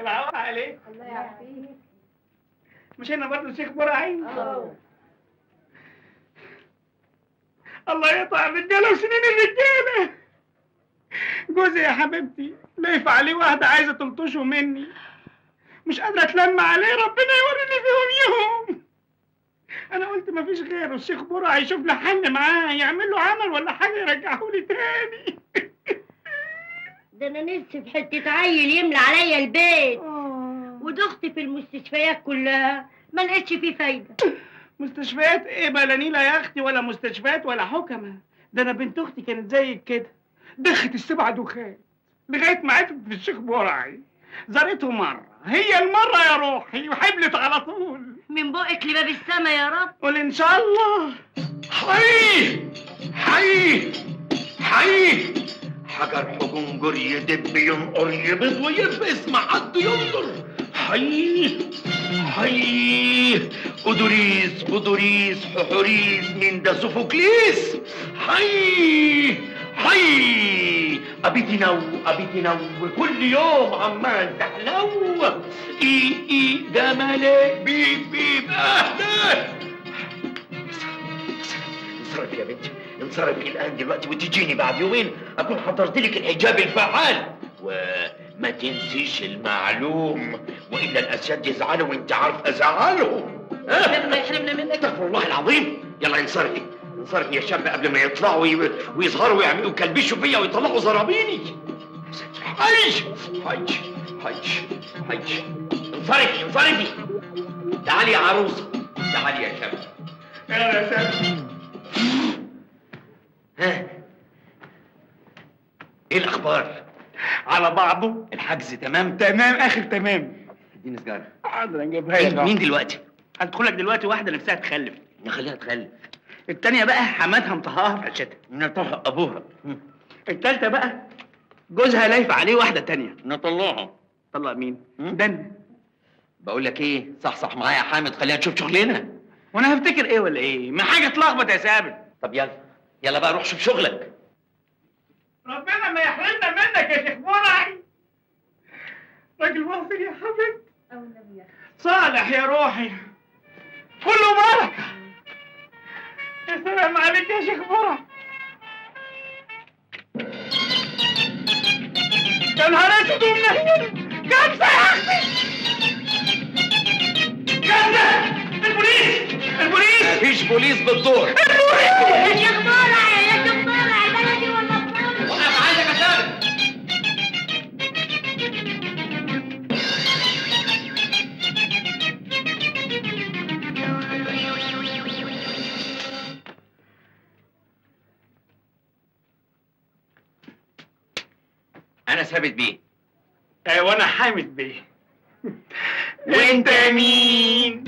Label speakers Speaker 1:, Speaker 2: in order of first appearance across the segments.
Speaker 1: العوض عليك.
Speaker 2: الله يعافيك.
Speaker 1: مش انا برضه الشيخ براعي؟ الله يقطع الرجاله وسنين الرجاله. جوزي يا حبيبتي لايف عليه واحده عايزه تلطشه مني، مش قادره اتلم عليه، ربنا يوريني فيهم يوم. انا قلت مفيش غيره الشيخ برع يشوف له حل معاه، يعمل له عمل ولا حاجه يرجعه لي تاني.
Speaker 2: ده انا نفسي في حته عيل يملى عليا البيت. ودختي في المستشفيات كلها ما لقيتش فيه فايده.
Speaker 1: مستشفيات ايه بلا نيله يا اختي، ولا مستشفيات ولا حكمه. ده انا بنت اختي كانت زيك كده، دخت السبع دخات لغايه ما عرفت في الشيخ برعي. زارته مره، هي المره يا روحي، وحبلت على طول.
Speaker 2: من بقك لباب السما يا رب.
Speaker 1: قول ان شاء الله.
Speaker 3: حي حي حي حجر حجنجر يدب ينقر يبيض ويفقس ما حد ينظر. حي حي أدوريس بودوريس ححوريس مين ده سوفوكليس. حي حي أبيتي نو كل يوم عمال تحلو. إي جمالك بيب أهلا. انصرفي يا بنتي، انصرفي الآن دلوقتي وتجيني بعد يومين أكون حضرت لك الحجاب الفعال. وما تنسيش المعلوم، وإلا الأسياد يزعلوا وأنت عارف أزعلهم.
Speaker 2: ربنا يحرمنا منك.
Speaker 3: استغفر الله العظيم. يلا انصرفي انصرفي يا شاب قبل ما يطلعوا ويظهروا ويعملوا يكلبشوا فيا ويطلعوا زرابيني. حي حي حي حي انصرفي. تعالي يا عروسة، تعالي يا شاب.
Speaker 1: يا ساتر.
Speaker 3: ها ايه الاخبار؟
Speaker 1: على بعضه
Speaker 3: الحجز تمام؟
Speaker 1: تمام اخر تمام.
Speaker 3: اديني سجاره.
Speaker 1: حاضر نجيبها لك.
Speaker 3: مين دلوقتي؟
Speaker 1: هتدخلك دلوقتي واحده نفسها تخلف،
Speaker 3: نخليها تخلف.
Speaker 1: التانية بقى حماتها مطهقها في عشتها،
Speaker 3: نطلع ابوها.
Speaker 1: التالتة بقى جوزها لايف عليه واحده تانية.
Speaker 3: نطلعها.
Speaker 1: طلق مين؟ دن.
Speaker 3: بقول لك ايه، صحصح معايا يا حامد، خلينا نشوف شغلنا.
Speaker 1: وانا هفتكر ايه ولا ايه؟ ما حاجه تلخبط يا ثابت.
Speaker 3: طب يلا بقى روح شوف شغلك.
Speaker 1: ربنا ما يحرمنا منك يا شيخ برعي. راجل واصل يا حبيبي. صالح يا روحي، كله بركه. يا سلام عليك يا شيخ برعي. يا نهار اسود ومنيل، كارثه يا اختي، كارثه. البوليس
Speaker 3: مفيش بوليس بالدور.
Speaker 2: يا شيخ برعي يا شيخ برعي، بلدي ولا بطولي؟
Speaker 3: وانا عايزك يا ثابت. انا ثابت بيه.
Speaker 1: وانا حامد بيه. وانت مين؟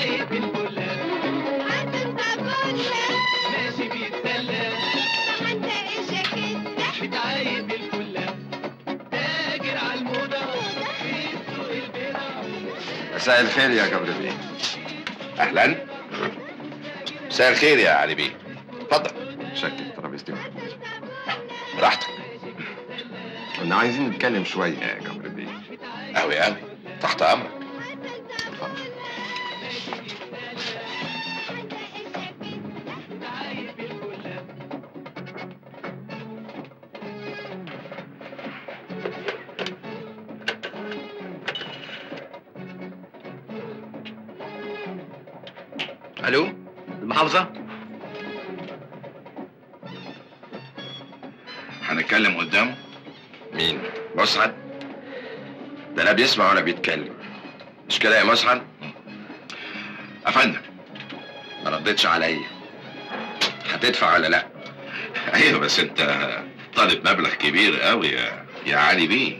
Speaker 4: عايب الكلة
Speaker 5: هتنسى كله
Speaker 4: ماشي بيتسلى
Speaker 5: هنلاقي شاكتنا
Speaker 4: متعايب الكلة تاجر على الموضة في سوق البيضة.
Speaker 6: مساء الخير يا جبر بيه.
Speaker 3: اهلا. مساء الخير يا علي بيه. اتفضل.
Speaker 6: شكل ترابيزتي محمود.
Speaker 3: براحتك.
Speaker 6: كنا عايزين نتكلم شوية يا جبر بيه.
Speaker 3: قوي قوي. تحت امرك.
Speaker 6: اتفضل.
Speaker 3: الو، المحافظة؟ هنتكلم قدامه؟
Speaker 6: مين؟ مسعد؟ ده لا بيسمع ولا بيتكلم. مش كده يا مسعد؟
Speaker 3: افندم.
Speaker 6: ما ردتش عليا. هتدفع ولا لا؟
Speaker 3: ايوه بس انت طالب مبلغ كبير قوي يا علي بيه.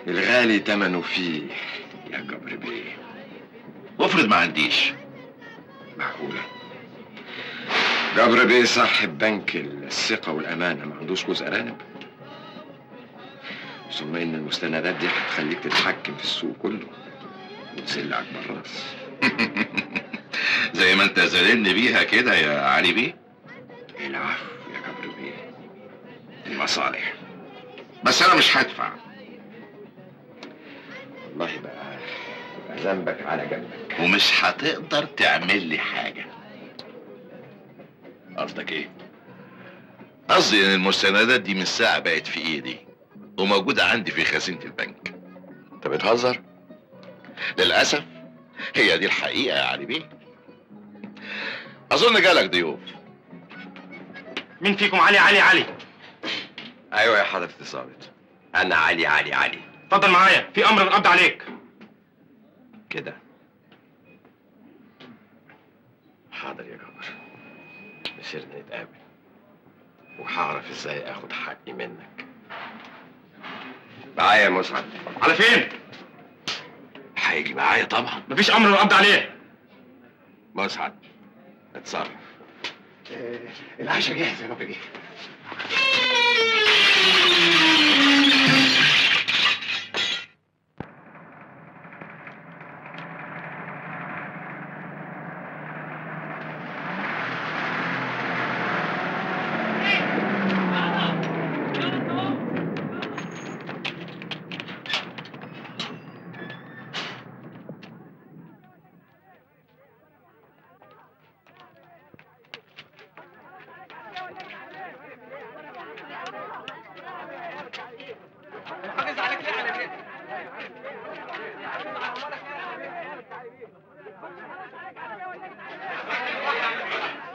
Speaker 6: الغالي تمنه فيه يا جبر بيه.
Speaker 3: وافرض ما عنديش.
Speaker 6: معقولة؟ جبر بيه صاحب بنك الثقة والأمانة ما عندوش جزء أرانب؟ ثم إن المستندات دي هتخليك تتحكم في السوق كله وتذل أكبر راس.
Speaker 3: زي ما انت زللني بيها كده يا علي بيه.
Speaker 6: العفو يا جبر بيه.
Speaker 3: المصالح. بس انا مش هدفع.
Speaker 6: والله بقى ذنبك على جنبك.
Speaker 3: ومش هتقدر تعمل لي حاجة. قصدك ايه؟ قصدي ان المستندات دي من ساعة بقت في ايدي وموجودة عندي في خزينة البنك.
Speaker 6: انت بتهزر؟
Speaker 3: للأسف هي دي الحقيقة يا علي بيه. أظن جالك ضيوف.
Speaker 1: مين فيكم علي علي علي؟
Speaker 6: ايوه يا حضرة الظابط، انا علي علي علي.
Speaker 1: اتفضل معايا، في امر بالقبض عليك.
Speaker 6: كده حاضر يا جبر. مسيرنا نتقابل وهعرف ازاي اخد حقي منك. معايا يا مسعد.
Speaker 1: على فين؟
Speaker 3: هيجي معايا طبعا.
Speaker 1: مفيش امر بالقبض عليه.
Speaker 6: مسعد اتصرف.
Speaker 3: العشاء جاهز يا جبر بيه.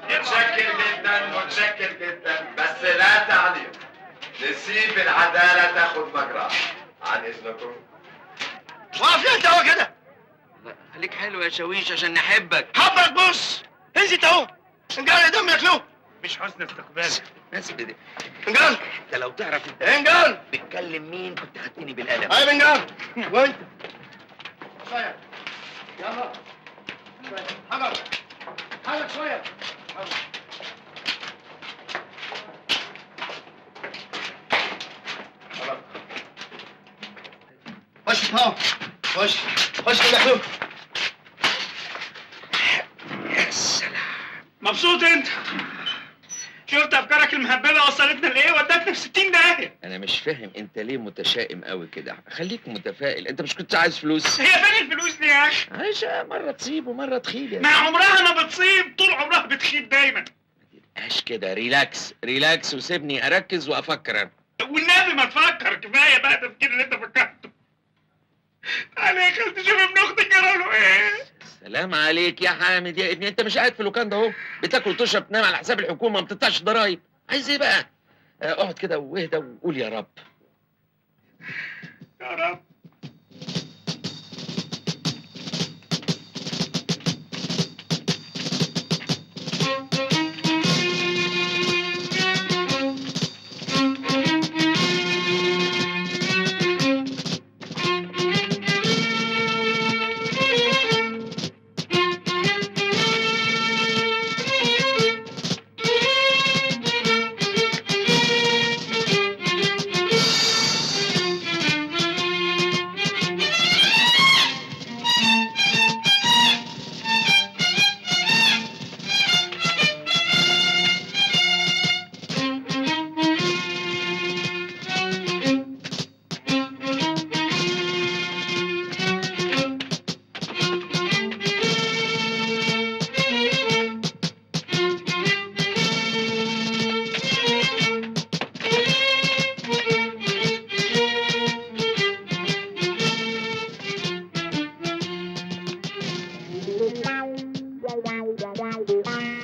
Speaker 6: متشكر جدا متشكر جدا، بس لا تعليق. نسيب العدالة تاخد مجراها. عن اذنكم.
Speaker 3: واقف ليه انت اهو كده؟
Speaker 7: خليك حلو يا شاويش عشان نحبك.
Speaker 3: حبك بص. انزل اهو. انجال دم ياكلوه.
Speaker 1: مش حسن استقبال.
Speaker 7: ناس بدي.
Speaker 3: انجال.
Speaker 7: انت لو تعرف انت
Speaker 3: انجال.
Speaker 7: بتكلم مين كنت خدتني بالقلم.
Speaker 3: ايوه انجال. وانت. شوية. يلا. شوية. حجر. حجر شوية. خش اهو. خش. خش في المحلول.
Speaker 7: يا سلام.
Speaker 1: مبسوط انت؟ شفت افكارك المهببه وصلتنا لايه؟ ودتنا في 60 داهيه.
Speaker 7: انا مش فاهم انت ليه متشائم قوي كده. خليك متفائل. انت مش كنت عايز فلوس؟
Speaker 1: هي فين الفلوس دي يا اخي؟
Speaker 7: عايشة مرة تصيب ومرة تخيب يا
Speaker 1: ما عمرها ما بتصيب، طول عمرها بتخيب دايما.
Speaker 7: متبقاش كده. ريلاكس ريلاكس وسيبني اركز وافكر انا.
Speaker 1: والنبي ما تفكر، كفايه بقى التفكير اللي انت فكرته. تعالى يا خالتي شوف ابن اختك جرى له ايه.
Speaker 7: سلام عليك يا حامد يا ابني. انت مش قاعد في اللوكان ده اهو، بتاكل وتشرب تنام على حساب الحكومه، ما بتدفعش ضرايب. عايز ايه بقى؟ اقعد كده واهدى وقول يا رب.
Speaker 1: يا رب.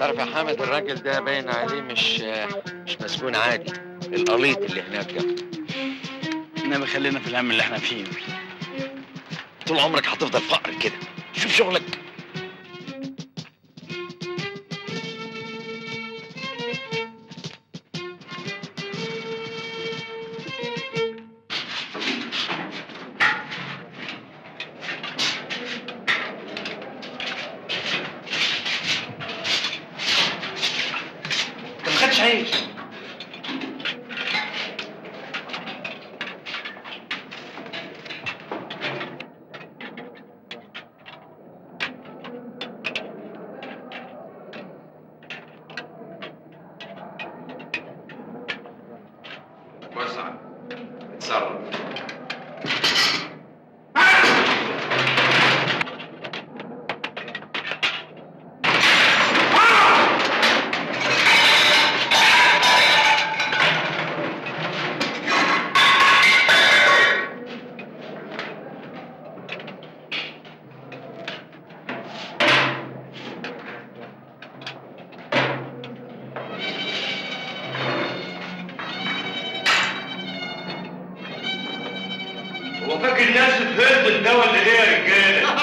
Speaker 7: تعرف يا حامد الراجل ده باين عليه مش مسكون عادي. القليط اللي هناك ده.
Speaker 8: انما خلينا في الهم اللي احنا فيه.
Speaker 7: طول عمرك هتفضل فقر كده. شوف شغلك.
Speaker 8: انت ما خدتش عيش.
Speaker 6: وسع اتصرف.
Speaker 3: هو فاكر الناس بتهد ده ولا ايه يا رجاله؟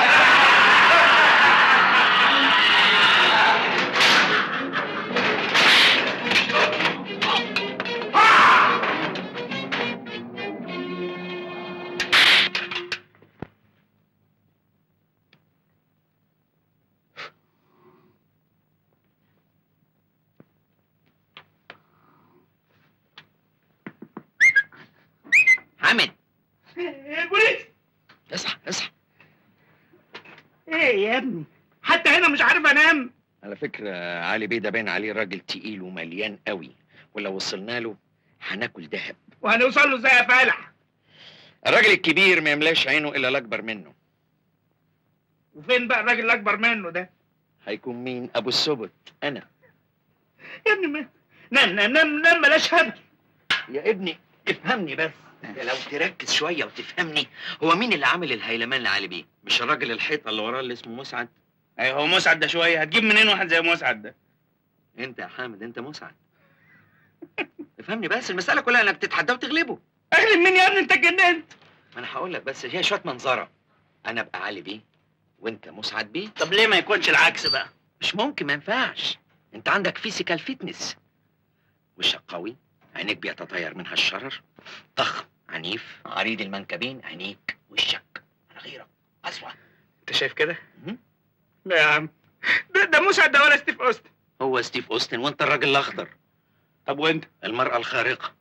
Speaker 7: حامد
Speaker 1: البوليس.
Speaker 7: اصحى اصحى.
Speaker 1: ايه يا ابني؟ حتى هنا مش عارف انام.
Speaker 7: على فكرة علي بيه ده باين عليه راجل تقيل ومليان قوي، ولو وصلنا له هناكل دهب.
Speaker 1: وهنوصل له ازاي يا فالح؟
Speaker 7: الراجل الكبير ما يملاش عينه الا الاكبر منه.
Speaker 1: وفين بقى الراجل الاكبر منه ده؟
Speaker 7: هيكون مين؟ ابو السبت انا.
Speaker 1: يا ابني ما نام نام نام نام بلاش هبل.
Speaker 7: يا ابني افهمني بس. لو تركز شويه وتفهمني، هو مين اللي عامل الهيلمان لعلي بيه؟ مش الراجل الحيطه اللي وراه اللي اسمه مسعد؟
Speaker 8: ايوه هو مسعد ده شويه، هتجيب منين واحد زي مسعد ده؟
Speaker 7: انت يا حامد انت مسعد. افهمني بس، المساله كلها انك تتحدى وتغلبه.
Speaker 1: اغلب مين يا ابني؟ انت اتجننت.
Speaker 7: ما انا هقول لك بس، هي شويه منظره. انا ابقى علي بيه وانت مسعد بيه.
Speaker 8: طب ليه ما يكونش العكس بقى؟
Speaker 7: مش ممكن، ما ينفعش. انت عندك فيزيكال فيتنس، وشك قوي، عينيك بيتطاير منها الشرر، ضخم عنيف عريض المنكبين، عينيك وشك على غيرك اسوأ.
Speaker 8: انت شايف كده؟
Speaker 1: لا يا عم، ده مسعد ده ولا ستيف اوستن.
Speaker 7: هو ستيف اوستن وانت الراجل الاخضر.
Speaker 8: طب وانت؟
Speaker 7: المرأة الخارقة.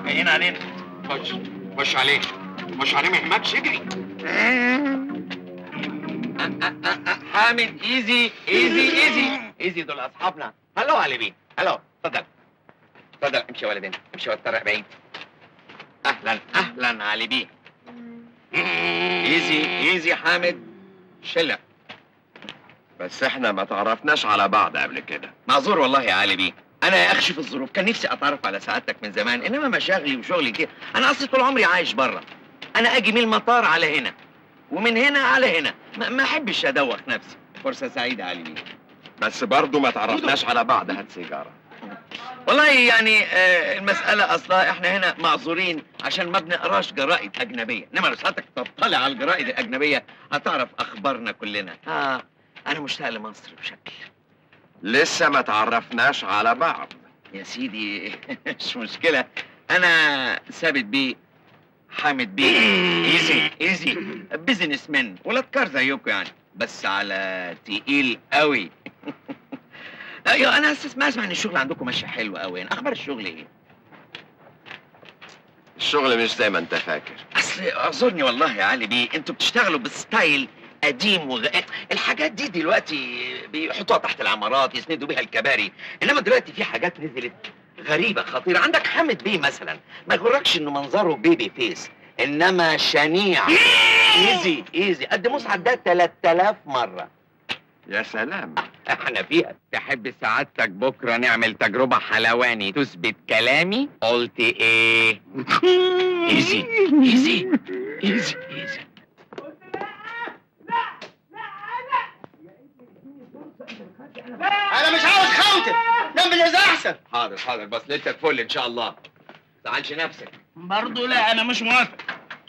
Speaker 8: جايين علينا.
Speaker 3: خش عليه، خش عليه ما يهمكش، اجري.
Speaker 7: حامد ايزي ايزي ايزي ايزي، دول اصحابنا. هلو علي بيه، هلو، اتفضل اتفضل، امشي يا ولدين، امشي والطريق بعيد. اهلا اهلا علي بيه. ايزي ايزي حامد، شله.
Speaker 6: بس احنا ما تعرفناش على بعض قبل كده.
Speaker 7: معذور والله يا علي بيه، انا يا اخشى في الظروف، كان نفسي اتعرف على سعادتك من زمان، انما مشاغلي وشغلي كده. انا اصلي طول عمري عايش بره، انا اجي من المطار على هنا ومن هنا على هنا، ما احبش ادوخ نفسي. فرصه سعيده علي بيه.
Speaker 6: بس برضه ما تعرفناش على بعض. هات سيجاره.
Speaker 7: والله يعني المسألة أصلا إحنا هنا معذورين عشان ما بنقراش جرائد أجنبية، إنما لو ساعتك تطلع على الجرائد الأجنبية هتعرف أخبارنا كلنا. أنا مشتاق لمصر بشكل.
Speaker 6: لسه ما تعرفناش على بعض.
Speaker 7: يا سيدي مش مشكلة، أنا ثابت بيه، حامد بيه، إيزي إيزي، بيزنس مان ولا تكار زيكم يعني، بس على تقيل قوي. ايوه انا اسمع ان الشغل عندكم ماشي حلو قوي. اخبار الشغل ايه؟
Speaker 6: الشغل مش زي ما انت فاكر.
Speaker 7: اصل اعذرني والله يا علي بيه، انتوا بتشتغلوا بستايل قديم الحاجات دي دلوقتي بيحطوها تحت العمارات يسندوا بيها الكباري، انما دلوقتي في حاجات نزلت غريبة خطيرة. عندك حامد بيه مثلا، ما يغركش انه منظره بيبي فيس، انما شنيع. ايزي ايزي قد مسعد ده 3000 مرة.
Speaker 3: يا سلام.
Speaker 7: احنا فيها. تحب سعادتك بكرة نعمل تجربة حلواني تثبت كلامي؟ قلت ايه؟ ايزي ايزي ايزي ايزي.
Speaker 9: انا مش عاوز خوته، نام بالاذاعه احسن.
Speaker 7: حاضر حاضر، بس ليلتك فل ان شاء الله. تزعلش نفسك.
Speaker 8: برضه لا، انا مش موافق.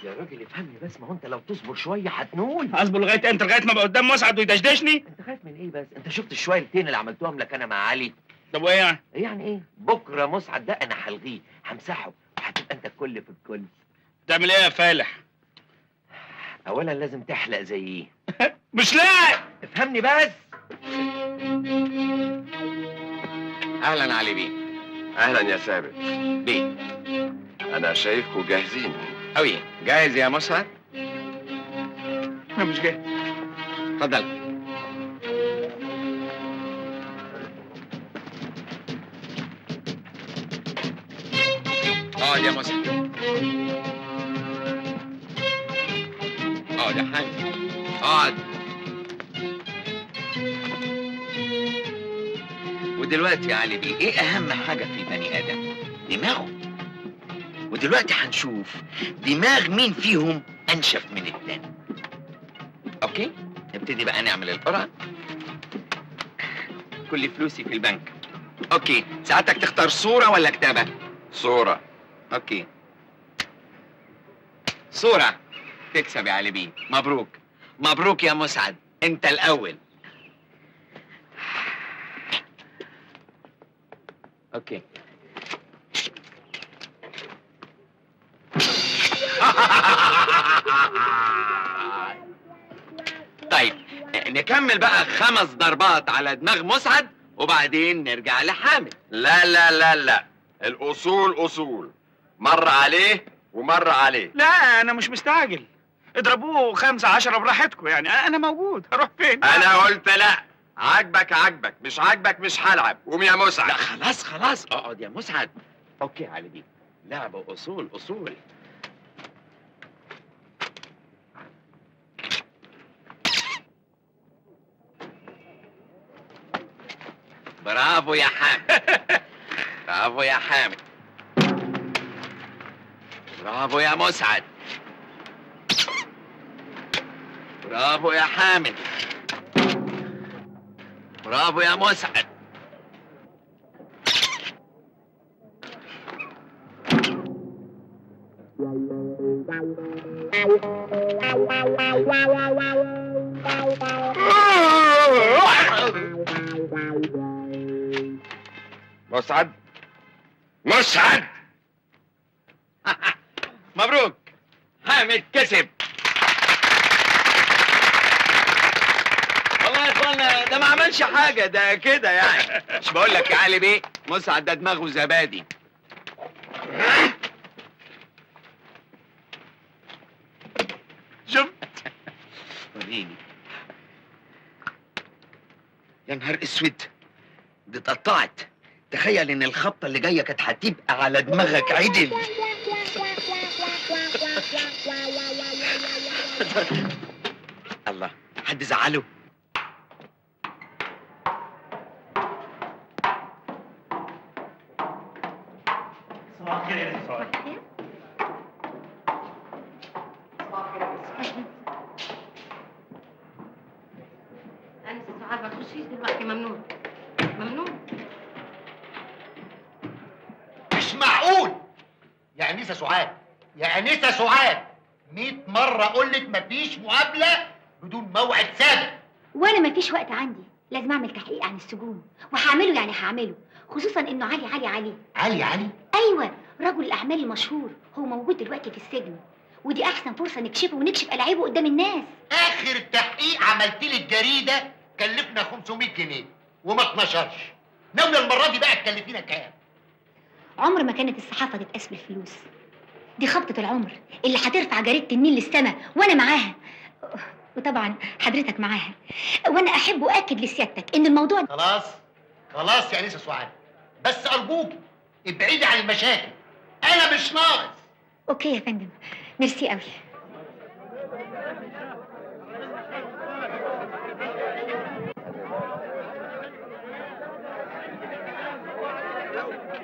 Speaker 7: يا راجل افهمني بس، ما هو انت لو تصبر شوية هتنول.
Speaker 8: اصبر لغايه امتى؟ لغايه ما ابقى قدام مسعد ويدشدشني؟
Speaker 7: انت خايف من ايه بس؟ انت شفت الشويلتين اللي عملتهم لك انا مع علي؟
Speaker 8: طب وايه يعني؟
Speaker 7: يعني ايه؟ بكرة مسعد ده انا هلغيه، همسحه، وهتبقى انت الكل في الكل.
Speaker 8: تعمل ايه يا فالح؟
Speaker 7: اولا لازم تحلق زيي.
Speaker 8: مش لاقي.
Speaker 7: افهمني بس. اهلا علي بيه.
Speaker 6: اهلا يا ثابت.
Speaker 7: بيه
Speaker 6: انا شايفكم جاهزين.
Speaker 7: اوي جاهز يا مسعد؟
Speaker 8: انا مش جاي.
Speaker 7: اتفضل. اقعد يا مسعد. اقعد يا حاج. اقعد. ودلوقتي يا علي بيه، ايه اهم حاجة في البني ادم؟ دماغه. ودلوقتي هنشوف دماغ مين فيهم انشف من التاني. اوكي؟ نبتدي بقى نعمل القرعة. كل فلوسي في البنك. اوكي، ساعتك تختار صورة ولا كتابة؟
Speaker 6: صورة.
Speaker 7: اوكي. صورة. تكسب يا علي بيه. مبروك. مبروك يا مسعد، انت الاول. اوكي. طيب نكمل بقى 5 ضربات على دماغ مسعد وبعدين نرجع لحامد.
Speaker 6: لا لا لا لا، الاصول اصول، مرة عليه ومرة عليه.
Speaker 1: لا انا مش مستعجل، اضربوه 5 10 براحتكم، يعني انا موجود، هروح فين؟
Speaker 6: انا قلت لا، عاجبك عاجبك، مش عاجبك مش هلعب. قوم يا مسعد.
Speaker 7: لا خلاص خلاص، اقعد يا مسعد. اوكي علي بيه، لعبة اصول اصول. برافو يا حامد. برافو يا حامد. برافو يا مسعد. برافو يا حامد. برافو يا مسعد.
Speaker 6: مسعد مسعد.
Speaker 7: مبروك، حامد كسب. والله يا اخوانا ده ما عملش حاجة، ده كده يعني. مش بقول لك يا علي بيه، مسعد ده دماغه زبادي.
Speaker 1: شفت؟
Speaker 7: وريني. يا نهار اسود، دي اتقطعت. تخيل ان الخبطة اللي جاية كانت هتبقى على دماغك عدل. الله، حد زعله؟
Speaker 1: صباح الخير يا سعاد.
Speaker 2: أنسة سعاد ما تخشيش دلوقتي، ممنوع ممنوع.
Speaker 9: مش معقول يا انسه سعاد، يا انسه سعاد، 100 مره اقول لك مفيش مقابله بدون موعد سابق.
Speaker 10: وانا مفيش وقت عندي، لازم اعمل تحقيق عن السجون، وهعمله يعني هعمله، خصوصا انه علي.
Speaker 9: علي
Speaker 10: ايوه، رجل الاعمال المشهور هو موجود دلوقتي في السجن، ودي احسن فرصه نكشفه ونكشف ألاعيبه قدام الناس.
Speaker 9: اخر التحقيق عملت لي الجريده كلفنا 500 جنيه وما اتنشرش. ناويه المره دي بقى تكلفينا كام؟
Speaker 10: عمر ما كانت الصحافه تتقاس بالفلوس، دي خبطه العمر اللي هترفع جريده النيل للسما، وانا معاها، وطبعا حضرتك معاها. وانا احب اؤكد لسيادتك ان الموضوع
Speaker 9: خلاص يا انسه سعاد، بس ارجوك ابعدي عن المشاكل، انا مش ناقص.
Speaker 10: اوكي يا فندم، ميرسي قوي.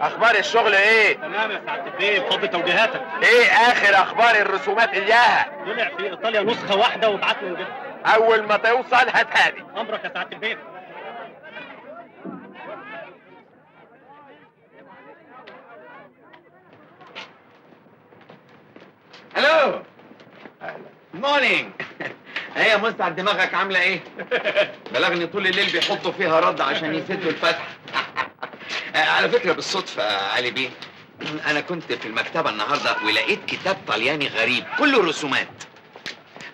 Speaker 6: اخبار الشغل ايه؟
Speaker 1: تمام يا سعاده البيه، بفضل توجيهاتك.
Speaker 6: ايه اخر اخبار الرسومات اياها؟
Speaker 1: طلع في ايطاليا نسخه واحده وبعت له الجد.
Speaker 6: اول ما توصل هاتها لي.
Speaker 1: امرك يا سعاده البيه.
Speaker 7: الو. مورنينج. ايه يا مسعد، دماغك عامله ايه؟ بلغني طول الليل بيحطوا فيها رد عشان يسدوا الفتح. على فكره بالصدفه علي بيه، انا كنت في المكتبه النهارده ولقيت كتاب طلياني غريب كله رسومات.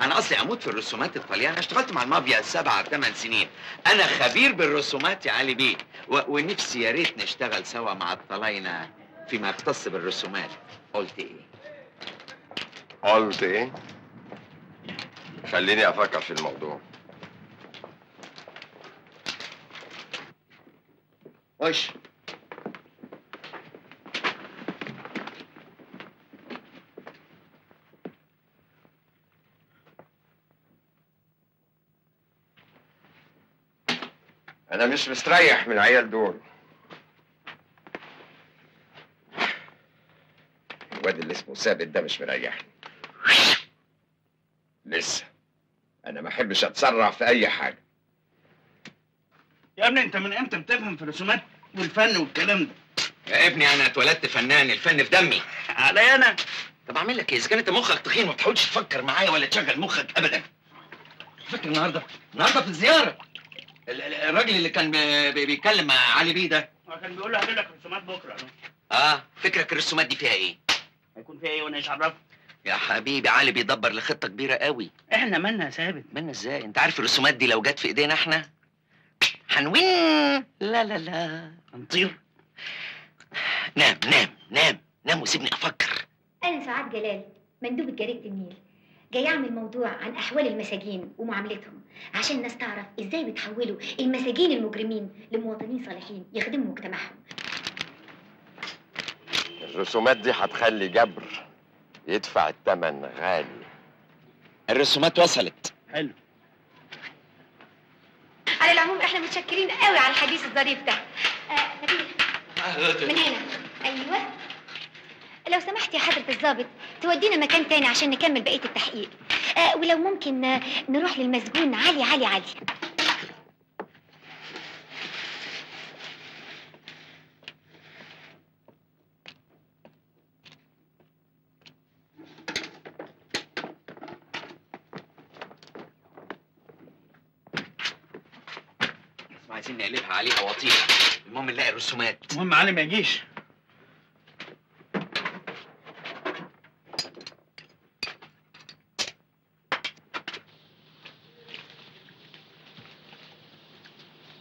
Speaker 7: انا اصلي اموت في الرسومات الطليانيه، اشتغلت مع المافيا 7 8 سنين. انا خبير بالرسومات يا علي بيه، ونفسي يا ريت نشتغل سوا مع الطلاينه فيما يختص بالرسومات. قلت ايه؟
Speaker 6: قلت ايه؟ خليني افكر في الموضوع.
Speaker 7: وش
Speaker 6: انا مش مستريح من العيال دول. الواد اللي اسمه ثابت ده مش مريحني لسه. انا ما احبش اتسرع في اي حاجه.
Speaker 8: يا ابني انت من امتى بتفهم في الرسومات والفن والكلام ده؟
Speaker 7: يا ابني انا اتولدت فنان، الفن في دمي.
Speaker 8: علي انا؟
Speaker 7: طب اعمل لك ايه اذا كان انت مخك تخين وما بتحاولش تفكر معايا ولا تشغل مخك ابدا. فاكر النهارده في الزياره الراجل اللي كان بيتكلم مع علي بيه ده؟
Speaker 8: هو كان بيقول له هجيب لك رسومات بكره.
Speaker 7: فكرك الرسومات دي فيها ايه؟
Speaker 8: هيكون فيها ايه وانا ايش عرفت؟
Speaker 7: يا حبيبي علي بيدبر لخطه كبيره قوي.
Speaker 8: احنا مالنا يا ثابت؟
Speaker 7: مالنا ازاي؟ انت عارف الرسومات دي لو جت في ايدينا احنا هنوين. لا لا لا
Speaker 8: هنطير.
Speaker 7: نام نام نام نام وسيبني افكر.
Speaker 10: انا سعاد جلال، مندوبة جريدة النيل، جاي اعمل موضوع عن احوال المساجين ومعاملتهم عشان الناس تعرف ازاي بيتحولوا المساجين المجرمين لمواطنين صالحين يخدموا مجتمعهم.
Speaker 6: الرسومات دي هتخلي جبر يدفع الثمن غالي.
Speaker 7: الرسومات وصلت.
Speaker 8: حلو.
Speaker 10: على العموم احنا متشكرين قوي على الحديث الظريف ده. نبيل، من هنا. ايوه، لو سمحت يا حضرة الضابط تودينا مكان تاني عشان نكمل بقية التحقيق. ولو ممكن نروح للمسجون علي علي علي.
Speaker 7: عايزين نقلبها عليها وطيره، المهم نلاقي الرسومات.
Speaker 8: المهم علي ما يجيش.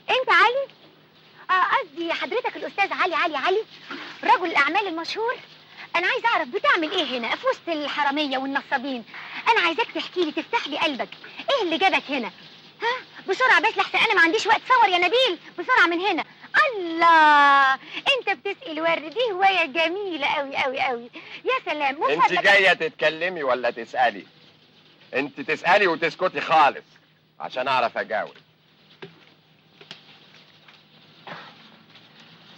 Speaker 10: انت علي؟ قصدي حضرتك الاستاذ علي علي علي، رجل الاعمال المشهور. انا عايز اعرف بتعمل ايه هنا في وسط الحراميه والنصابين. انا عايزاك تحكي لي، تفتح لي قلبك، ايه اللي جابك هنا؟ ها بسرعه بس لحسن انا ما عنديش وقت. صور يا نبيل بسرعه من هنا. الله، انت بتسقي الورد، دي هوايه جميله قوي قوي قوي. يا سلام.
Speaker 6: انت جايه تتكلمي ولا تسالي؟ انت تسالي وتسكتي خالص عشان اعرف اجاوب.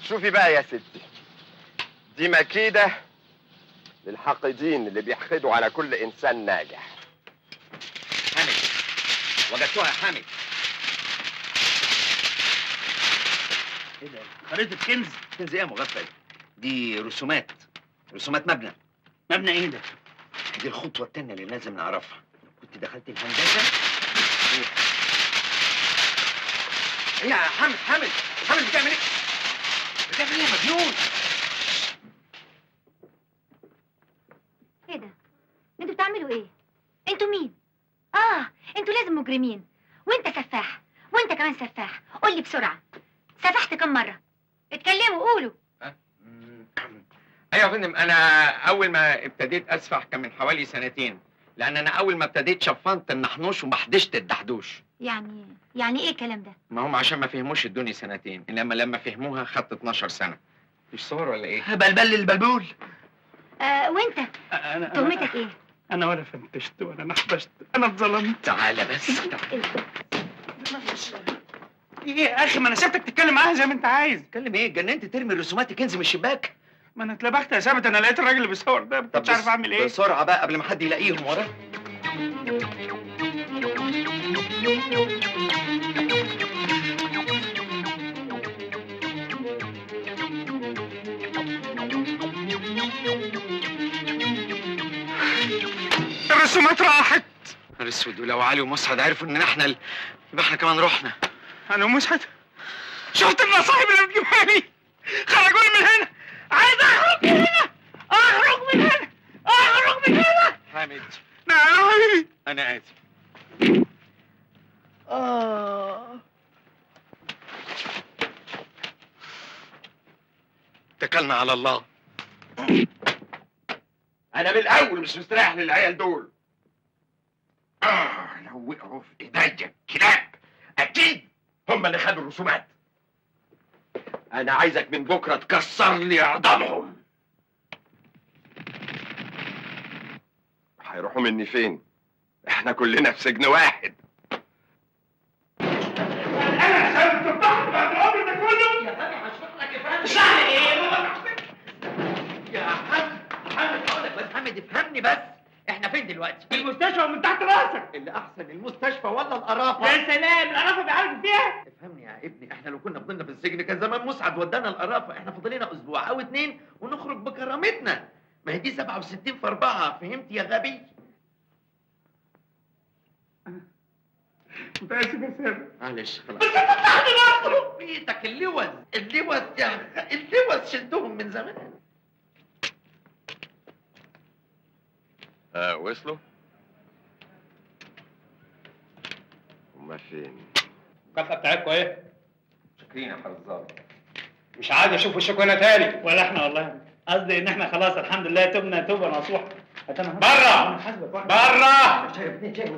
Speaker 6: شوفي بقى يا ستي، دي مكيده للحاقدين اللي بيحقدوا على كل انسان ناجح.
Speaker 7: حامد، وجدتوها يا حامد.
Speaker 8: ايه ده؟ خريطة كنز؟
Speaker 7: كنز ايه يا مغفل؟ دي رسومات مبنى.
Speaker 8: مبنى ايه ده؟
Speaker 7: دي الخطوة التانية اللي لازم نعرفها. كنت دخلت الهندسة. ايه يا حامد بتعمل ايه؟ بتعمل ايه يا مجنون؟
Speaker 10: ايه ده؟ انتوا بتعملوا ايه؟ انتوا مين؟ انتوا لازم مجرمين، وانت سفاح، وانت كمان سفاح. قول لي بسرعه، سفحت كم مره؟ اتكلموا قولوا.
Speaker 7: ايوه يا فندم، انا اول ما ابتديت اسفح كان من حوالي 2 سنين، لان انا اول ما ابتديت شفنت النحنوش ومحدشت الدحدوش.
Speaker 10: يعني ايه الكلام ده؟
Speaker 7: ما هم عشان ما فهموش ادوني 2 سنين، انما لما فهموها خدت 12 سنه. مش صور ولا ايه؟
Speaker 9: بلبل البلبول.
Speaker 10: وانت
Speaker 1: انا
Speaker 10: تهمتك ايه؟
Speaker 1: انا ولا فنتشت ولا نحبشت، انا اتظلمت.
Speaker 7: تعالى بس
Speaker 1: ايه يا اخي، ما انا سبتك تتكلم معاها زي ما انت عايز.
Speaker 7: اتكلم ايه؟ اتجننت ترمي الرسومات الكنز من الشباك؟
Speaker 1: ما انا اتلبخت يا ثابت، انا لقيت الراجل اللي بيصور ده، ما كنتش عارف اعمل ايه.
Speaker 7: بسرعه بقى قبل ما حد يلاقيهم وراه.
Speaker 1: الرسومات راحت.
Speaker 7: نهار اسود، ولو علي ومسعد عرفوا ان احنا يبقى احنا كمان رحنا.
Speaker 1: انا ومسعد شفت المصايب اللي بتجيبها لي، خرجوني من هنا، عايز اخرج من هنا، اخرج من هنا، اخرج من هنا.
Speaker 7: حامد
Speaker 1: نعم
Speaker 7: انا اسف.
Speaker 3: اتكلنا على الله. انا من الاول مش مستريح للعيال دول. لو وقعوا في ايديا كلاب اكيد هم اللي خدوا الرسومات. انا عايزك من بكره تكسر لي عظامهم. هيروحوا مني فين؟ احنا كلنا في سجن واحد.
Speaker 1: انا سبت الضغط بعد العمر ده كله.
Speaker 3: يا فندم هشرح لك يا فندم. اشرح لي ايه؟ يا حامد هقول لك بس. حامد افهمني بس، احنا فين دلوقتي؟
Speaker 1: في المستشفى ومن تحت راسك.
Speaker 3: اللي احسن المستشفى ولا القرافه؟
Speaker 1: يا سلام، القرافه بيعالجوا فيها.
Speaker 3: افهمني يا ابني، احنا لو كنا فضلنا في السجن كان زمان مسعد ودانا القرافه. احنا فاضلنا اسبوع او 2 ونخرج بكرامتنا. ما هي دي 67 في 4، فهمت يا غبي؟
Speaker 1: متاسف يا ثابت.
Speaker 3: معلش خلاص. بس انت بتاخدي برضه بيتك اللوز اللوز شلتهم من زمان. وصلوا؟ هما فين؟
Speaker 1: الكفه بتاعتكم ايه؟
Speaker 3: شاكرين يا حضرة الظابط.
Speaker 1: مش عايز اشوف وشكم هنا تاني. ولا احنا والله، قصدي ان احنا خلاص الحمد لله تبنا توبه نصوحه. بره بره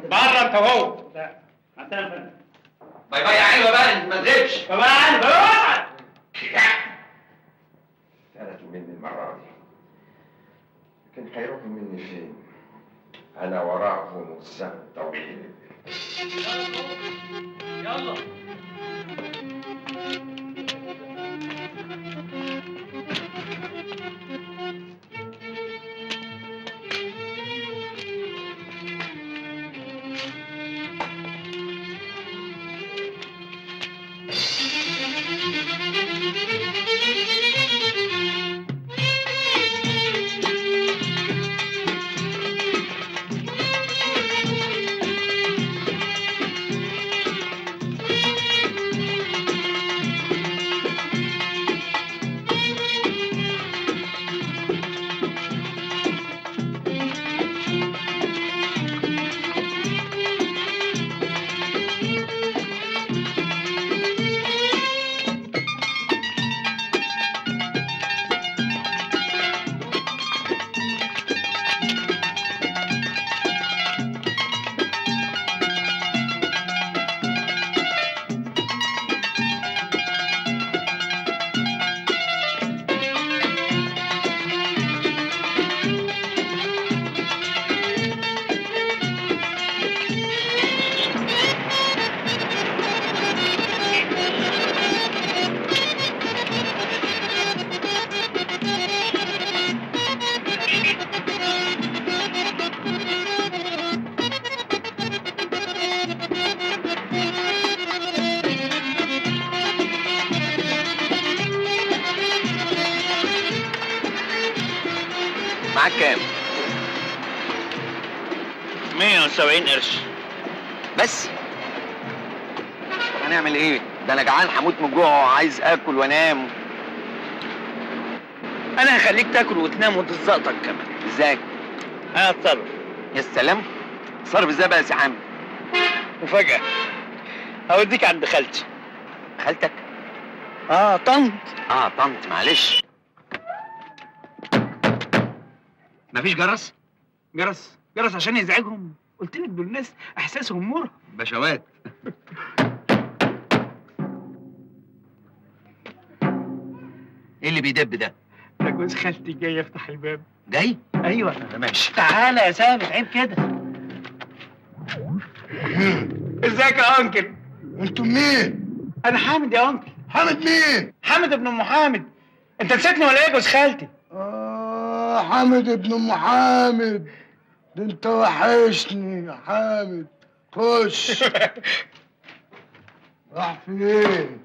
Speaker 1: بره انت وهو.
Speaker 3: باي باي يا علوة بقى، انت ما تغيبش.
Speaker 1: باي باي يا علي، باي باي.
Speaker 3: فلتوا مني المرة دي، لكن هيروحوا مني فين؟ أنا وراهم والزمن طويل.
Speaker 1: يلا
Speaker 7: معاك كام؟
Speaker 8: 170 قرش
Speaker 7: بس هنعمل ايه؟ ده انا جعان هموت من الجوع وعايز اكل وانام.
Speaker 8: انا هخليك تاكل وتنام وتتزقطك كمان.
Speaker 7: ازاي؟
Speaker 8: انا اتصرف.
Speaker 7: يا سلام، صرف ازاي بقى يا سي حامد؟
Speaker 8: مفاجأة، هوديك عند خالتي.
Speaker 7: خالتك؟
Speaker 8: طنط.
Speaker 7: طنط، معلش. مفيش جرس؟
Speaker 1: جرس عشان يزعجهم. قلت لك دول ناس احساسهم مرهق.
Speaker 7: بشوات. ايه اللي بيدب ده؟
Speaker 1: ده جوز خالتي جاي يفتح الباب.
Speaker 7: جاي؟
Speaker 1: ايوه
Speaker 7: ماشي.
Speaker 1: تعالى يا ثابت، عيب كده. ازيك يا انكل؟
Speaker 9: انتم مين؟
Speaker 1: انا حامد يا انكل.
Speaker 9: حامد مين؟
Speaker 1: حامد ابن ام حامد. انت نسيتني ولا ايه يا جوز خالتي؟
Speaker 9: حامد ابن ام حامد. ده انت وحشني يا حامد. خش. راح فين؟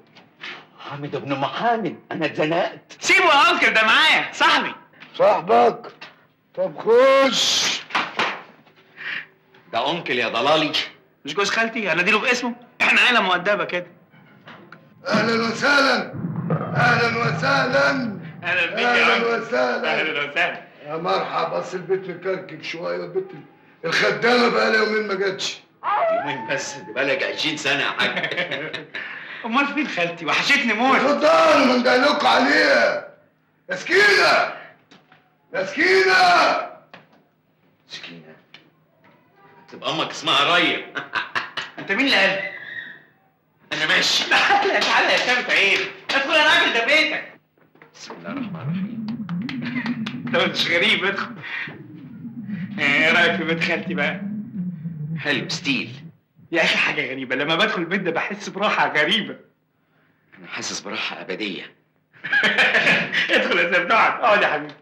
Speaker 7: حامد ابن محامد، انا اتزنقت.
Speaker 1: سيبه يا انكل، ده معايا صاحبي.
Speaker 9: صاحبك؟ طب خش.
Speaker 7: ده انكل يا ضلالي.
Speaker 1: مش جوز خالتي، انا اديله باسمه. احنا عيله مؤدبه كده.
Speaker 9: اهلا وسهلا. اهلا وسهلا.
Speaker 1: اهلا بيك يا
Speaker 9: اهلا
Speaker 1: انكل.
Speaker 9: وسهلا.
Speaker 1: اهلا وسهلا.
Speaker 9: يا مرحبا. بس البيت مكركب شويه. البيت الخدامه بقى لها يومين ما جاتش.
Speaker 7: يومين بس؟ دي بقالك 20 سنه يا حاج.
Speaker 1: امال فين خالتي؟ وحشتني موت.
Speaker 9: اتفضلوا ما ندلكوا عليها. يا سكينه. يا سكينه.
Speaker 7: سكينه؟ تبقى امك اسمها ريا.
Speaker 1: انت مين اللي قال؟
Speaker 7: انا ماشي.
Speaker 1: تعالى تعالى يا ثابت، عيب. ادخل يا راجل، ده بيتك.
Speaker 7: بسم الله الرحمن الرحيم.
Speaker 1: انت مش غريب، ادخل. ايه رايك في بيت خالتي بقى؟
Speaker 7: حلو، ستيل.
Speaker 1: يا اخي حاجه غريبه، لما بدخل البيت ده بحس براحه غريبه.
Speaker 7: انا حاسس براحه ابديه.
Speaker 1: ادخل يا ثابت، اقعد يا حبيبي.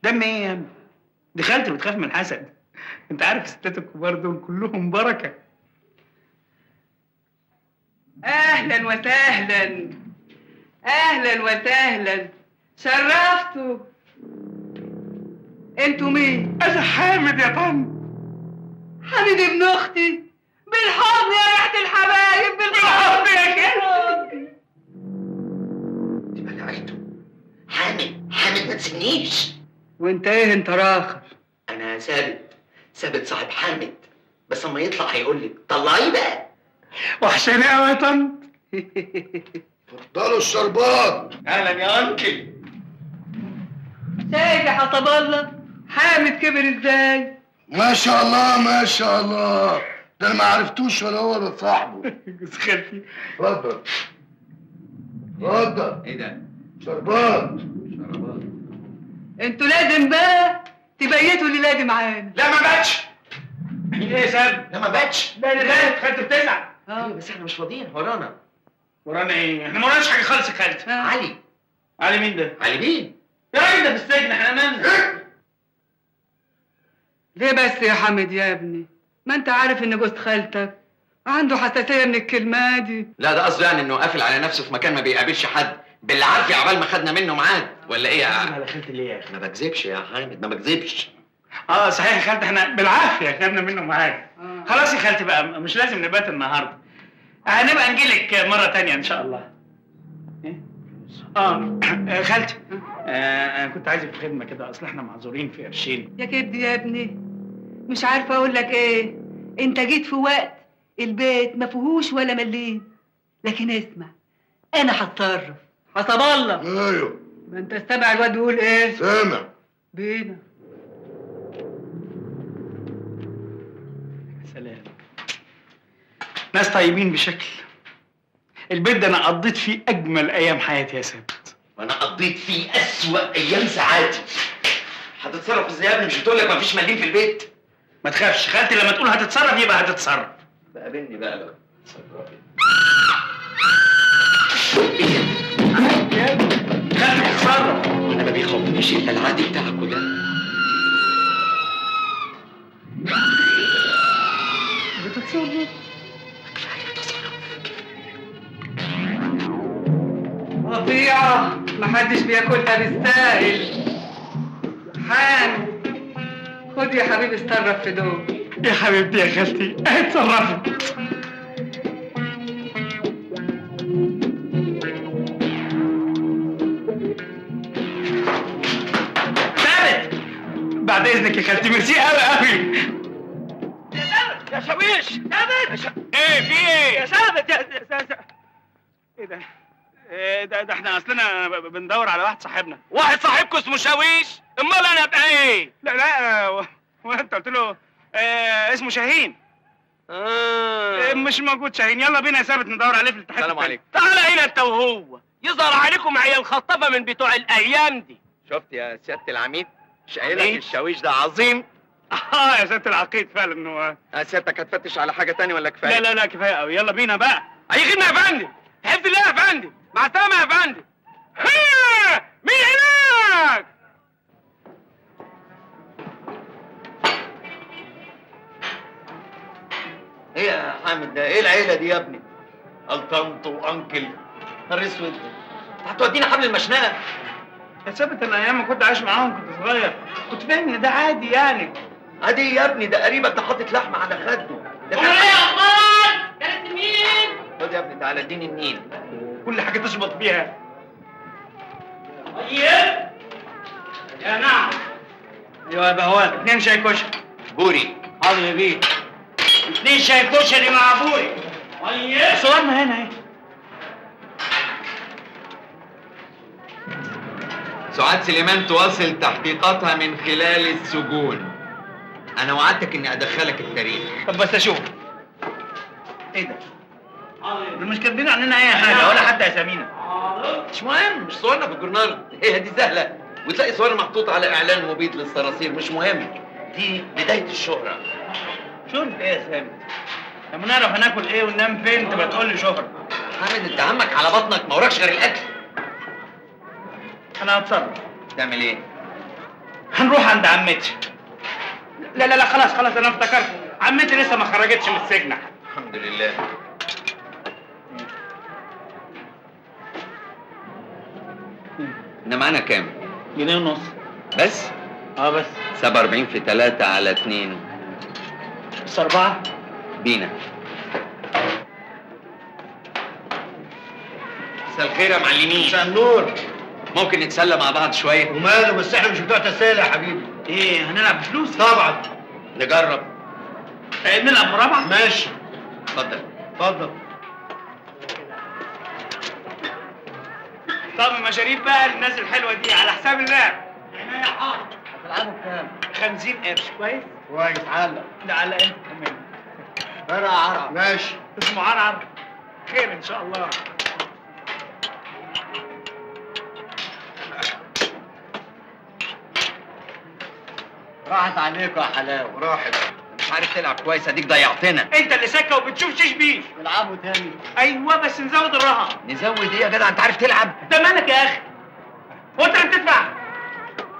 Speaker 1: دم ايه يا ابني؟ دي خالتي بتخاف من الحسد. انت عارف الستات الكبار دول كلهم بركه.
Speaker 11: اهلا وسهلا. اهلا وسهلا، شرفتوا. انتوا مين؟
Speaker 1: انا حامد يا طن.
Speaker 11: حميد ابن اختي. بالحضن يا ريحه الحبايب، بالحضن يا كده.
Speaker 3: يبقى لعيته. حامد ما تسنيش.
Speaker 11: وانت ايه انت راخر؟
Speaker 3: انا ثابت صاحب حامد. بس اما يطلع هيقول لي طلعيه بقى.
Speaker 1: وحشاني قوي يا طن.
Speaker 9: اتفضلوا الشربات.
Speaker 3: اهلا يا انكل.
Speaker 11: شايف يا حطب الله حامد كبر ازاي؟
Speaker 9: ما شاء الله ما شاء الله. ده انا ما عرفتوش ولا هو ولا صاحبه.
Speaker 1: جوز خالتي.
Speaker 9: اتفضل. اتفضل.
Speaker 7: ايه ده؟
Speaker 9: شربات.
Speaker 7: شربات.
Speaker 11: انتوا لازم بقى تبيتوا الليله دي معانا.
Speaker 1: لا ما باتش. ايه يا ساب؟
Speaker 3: لا ما باتش.
Speaker 1: لا لا، خالتي بتزعل.
Speaker 3: ايوه بس احنا مش فاضيين ورانا.
Speaker 1: ورانا ايه؟ احنا ما وراناش حاجه خالص يا خالتي.
Speaker 3: علي.
Speaker 1: علي مين ده؟
Speaker 3: علي مين؟
Speaker 1: يا راجل ده في السجن، احنا مالنا؟
Speaker 11: ليه بس يا حمد يا ابني؟ ما انت عارف ان جوز خالتك عنده حساسيه من الكلمه دي.
Speaker 7: لا ده قصده يعني انه قافل على نفسه في مكان ما بيقابلش حد بالعافيه عبال ما خدنا منه ميعاد، ولا ايه يا عم؟
Speaker 1: على خالتي ليه يا اخي؟
Speaker 7: ما بكذبش يا حامد، ما بكذبش.
Speaker 1: صحيح يا خالتي، احنا بالعافيه خدنا منه معاك. خلاص يا خالتي بقى، مش لازم نبات النهارده. هنبقى نجيلك مره تانية ان شاء الله. ايه؟ خالتي، انا كنت عايزك في خدمه كده، اصل احنا معذورين في قرشين.
Speaker 11: يا كبدي يا ابني، مش عارفه اقول لك ايه. انت جيت في وقت البيت ما فيهوش ولا مليم. لكن اسمع، انا هتصرف حسب الله.
Speaker 9: ايوه
Speaker 11: ما انت استمع الواد بيقول ايه.
Speaker 9: سامع.
Speaker 11: بينا.
Speaker 1: سلام. ناس طيبين بشكل. البيت ده انا قضيت فيه اجمل ايام حياتي يا ثابت.
Speaker 3: وانا قضيت فيه اسوأ ايام سعادتي. هتتصرف ازاي يا ابني؟ مش بتقول لك مفيش مليم في البيت؟
Speaker 1: ما تخافش، خالتي لما تقول هتتصرف يبقى هتتصرف.
Speaker 3: بقابلني بقى لو
Speaker 1: خالتي بتتصرف.
Speaker 3: انا ما بيخوفنيش الا العادي بتاعكوا ده.
Speaker 1: بتتصرف.
Speaker 11: قطيعة محدش بياكلها بالساهل. حامد، خد يا حبيبي اتصرف في دول.
Speaker 1: يا حبيبتي يا خالتي، اتصرفي. ثابت، بعد اذنك يا خالتي، ميرسي قوي قوي.
Speaker 8: يا ثابت يا شاويش. ثابت. ايه في ايه؟ يا ثابت
Speaker 1: ايه ده؟ ده احنا اصلنا بندور على واحد صاحبنا.
Speaker 8: واحد صاحبكم اسمه شاويش؟ امال انا ابقى ايه؟
Speaker 1: لا وانت قلت له اسمه شاهين. مش موجود شاهين. يلا بينا يا ثابت ندور عليه في الاتحاد.
Speaker 7: السلام عليكم.
Speaker 8: تعالى هنا انت وهو، يظهر عليكم عيال خطابه من بتوع الايام دي.
Speaker 7: شفت يا سياده العميد؟ شايلك
Speaker 8: إيه؟
Speaker 7: الشاويش ده عظيم.
Speaker 1: يا سيادة العقيد فعلا هو.
Speaker 7: سيادتك هتفتش على حاجه تانية ولا كفايه؟
Speaker 1: لا كفايه قوي. يلا بينا بقى.
Speaker 8: اي خدمه يا فندم. تحب الله يا فندم. مع السلامه يا فندم. مين هناك؟
Speaker 7: ايه يا حامد ده؟ ايه العيله دي يا ابني؟ الطنط وانكل. نهار اسود، هتودينا حبل المشنقه.
Speaker 1: يا ثابت انا ايام ما كنت عايش معاهم كنت صغير كنت فاهم ان ده عادي يعني.
Speaker 7: عادي يا ابني، ده قريبك ده حاطط لحمه على خده. ده
Speaker 8: ايه يا اخوان؟ كانت مين؟
Speaker 7: خد يا ابني تعالى اديني النيل.
Speaker 1: كل حاجه تشبط بيها.
Speaker 8: طيب يا نعم.
Speaker 1: ايوه يا بهوات. 2 شاي كشري.
Speaker 7: بوري.
Speaker 1: حاضر يا بيه.
Speaker 8: 2 شاي كشري مع بوري. طيب
Speaker 1: صورنا هنا اهي.
Speaker 7: سعاد سليمان تواصل تحقيقاتها من خلال السجون. انا وعدتك اني ادخلك التاريخ.
Speaker 1: طب بس اشوف. ايه ده؟ دول مش كاتبين عننا اي حاجه ولا حتى اسامينا.
Speaker 7: مش مهم، مش صورنا في الجورنال. هي دي سهله، وتلاقي صورنا محطوط على اعلان مبيد للصراصير. مش مهم، دي بدايه الشهره.
Speaker 1: شرب ايه يا ثابت؟ لما نعرف هناكل ايه وننام فين تبقى تقول لي شهرة.
Speaker 7: حامد انت همك على بطنك، ما وراكش غير الاكل.
Speaker 1: انا هتصرف.
Speaker 7: تعمل ايه؟
Speaker 1: هنروح عند عمتي. لا خلاص انا افتكرت. عمتي لسه ما خرجتش من السجن.
Speaker 7: الحمد لله. احنا معانا كام؟
Speaker 1: 1.5 جنيه.
Speaker 7: بس؟
Speaker 1: بس
Speaker 7: 47 في 3 على 2.
Speaker 1: بس 4.
Speaker 7: بينا. مساء الخير يا معلمين.
Speaker 9: مساء النور.
Speaker 7: ممكن نتسلى مع بعض شويه؟
Speaker 9: وماله، بس احنا مش بتوع تسالي يا حبيبي.
Speaker 1: ايه هنلعب بفلوس؟
Speaker 9: طبعا.
Speaker 7: نجرب.
Speaker 1: نلعب مربع؟
Speaker 9: ماشي.
Speaker 7: اتفضل.
Speaker 9: اتفضل.
Speaker 1: طب المشاريب بقى للناس الحلوه دي على حساب اللعب.
Speaker 8: عينيا حاضر.
Speaker 9: هتلعبوا بكام؟
Speaker 1: 50 قرش. كويس؟
Speaker 9: كويس. علق.
Speaker 1: ده على انت كمان.
Speaker 9: فرع عرق. ماشي.
Speaker 1: اسمه عرعر. خير ان شاء الله.
Speaker 9: راحت عليكم يا حلاوه. راحت.
Speaker 7: مش عارف تلعب كويس، اديك ضيعتنا.
Speaker 1: انت اللي سكه وبتشوف شيش بيش.
Speaker 9: نلعبوا تاني.
Speaker 1: ايوه بس نزود الرهن.
Speaker 7: نزود ايه يا جدع؟ انت عارف تلعب؟
Speaker 1: ده مالك يا اخي؟ هو انت اللي بتدفع؟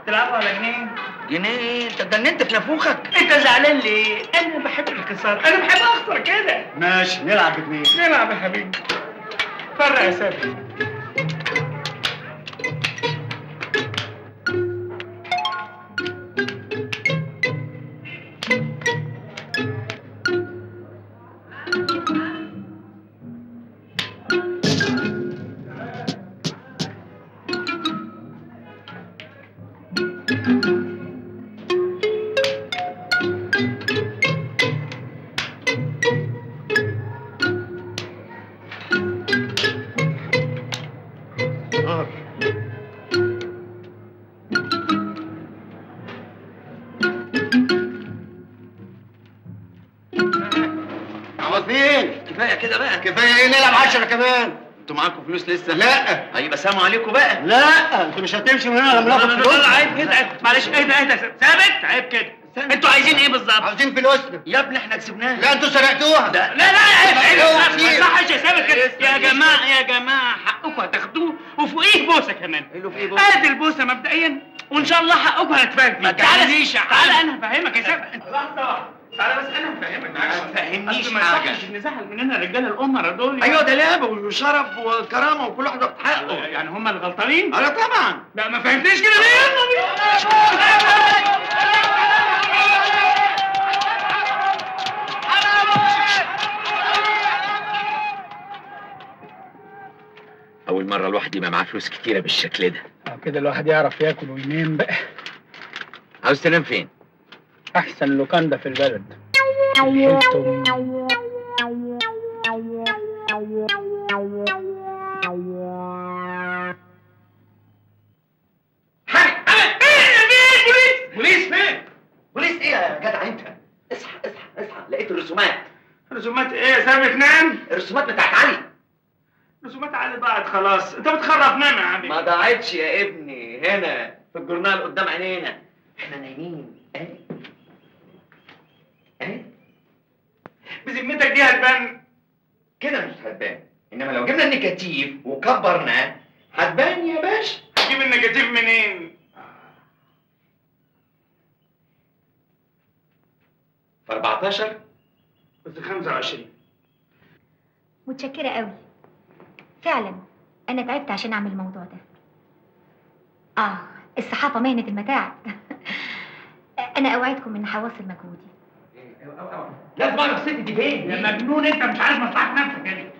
Speaker 1: تلعبوا على جنيه؟
Speaker 7: جنيه؟ انت اتجننت في نافوخك.
Speaker 1: انت زعلان ليه؟ انا بحب الخساره، انا بحب اخسر كده.
Speaker 9: ماشي نلعب ب2.
Speaker 1: نلعب يا حبيبي. فرق يا ثابت.
Speaker 9: عوضين.
Speaker 7: كفايه كده بقى.
Speaker 9: كفايه ايه؟ نلعب 10 كمان.
Speaker 7: انتوا معاكم فلوس لسه؟
Speaker 9: لا.
Speaker 7: هيبقى سلام عليكم بقى.
Speaker 9: لا انت مش هتمشي من هنا لما ناخد فلوس.
Speaker 1: عيب كده. معلش اهدى ثابت. عيب كده. انتوا عايزين ايه بالظبط؟
Speaker 9: عاوزين فلوسنا.
Speaker 7: يا ابني احنا كسبناها.
Speaker 9: لا انتوا سرقتوها.
Speaker 1: لا عيب ما
Speaker 9: كتير.
Speaker 1: يصحش يا ثابت كده. يا جماعه حقكم هتاخدوه وفوقيه بوسه كمان.
Speaker 7: ايه له في ايه بوسه؟
Speaker 1: ادي البوسه مبدئيا وان شاء الله حقكم هنتفاهم فيه.
Speaker 7: ما تعاليش يا
Speaker 1: تعالى
Speaker 7: حاج.
Speaker 1: انا هفهمك يا ثابت. لحظه. تعالى بس انا هفهمك.
Speaker 7: ما تفهمنيش
Speaker 1: أصل ما
Speaker 7: حاجة.
Speaker 1: يصحش نزعل مننا الرجاله الامراء دول.
Speaker 7: ايوه ده لعب وشرف وكرامه وكل واحد واخد حقه.
Speaker 1: يعني هم اللي غلطانين؟
Speaker 7: انا طبعا.
Speaker 1: لا ما فهمتنيش كده ليه؟ يلا بينا.
Speaker 7: اول مره الواحد يبقى معاه فلوس كتيره بالشكل ده.
Speaker 1: كده الواحد يعرف ياكل وينام بقى.
Speaker 7: عاوز تنام فين؟
Speaker 1: احسن لوكاندا في البلد. حلتم.
Speaker 7: بوليس فين؟ بوليس ايه يا جدع انت؟ اصحى لقيت الرسومات.
Speaker 1: رسومات ايه يا ثابت؟ نام.
Speaker 7: الرسومات بتاعت علي.
Speaker 1: رسومات علي ضاعت خلاص، انت بتخرف. نام يا عمي.
Speaker 7: ما ضاعتش يا ابني، هنا في الجورنال قدام عينينا. احنا نايمين.
Speaker 1: بذمتك دي هتبان؟
Speaker 7: كده مش هتبان، انما لو جبنا النيجاتيف وكبرناه هتبان يا باشا.
Speaker 1: هتجيب النيجاتيف منين؟
Speaker 7: في 14
Speaker 1: بس 25.
Speaker 10: متشكرة قوي. فعلا أنا تعبت عشان أعمل الموضوع ده. الصحافة مهنة المتاعب. أنا أوعدكم إن هواصل مجهودي.
Speaker 7: لازم اعرف الست دي فين.
Speaker 1: يا مجنون انت، مش عارف مصلحة نفسك يعني.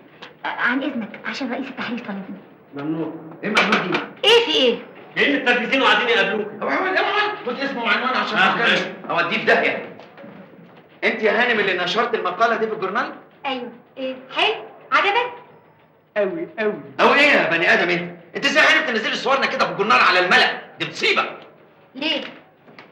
Speaker 10: عن إذنك عشان رئيس التحرير طلبني.
Speaker 8: ممنوع.
Speaker 7: ايه مجنون دي؟
Speaker 10: إيه في إيه؟
Speaker 8: جايين التلفزيون وعايزين يقابلوك.
Speaker 7: اوعى خد اسمه وعنوانه عشان اتكلم. اوديه في داهيه. انت يا هانم اللي نشرت المقاله دي في الجورنال؟
Speaker 10: أيوه. إيه؟ حلو؟ عجبك؟
Speaker 1: قوي قوي.
Speaker 7: او ايه يا بني ادم انت ازاي هانم تنزلي صورنا كده في الجورنال على الملأ؟ دي مصيبه.
Speaker 10: ليه؟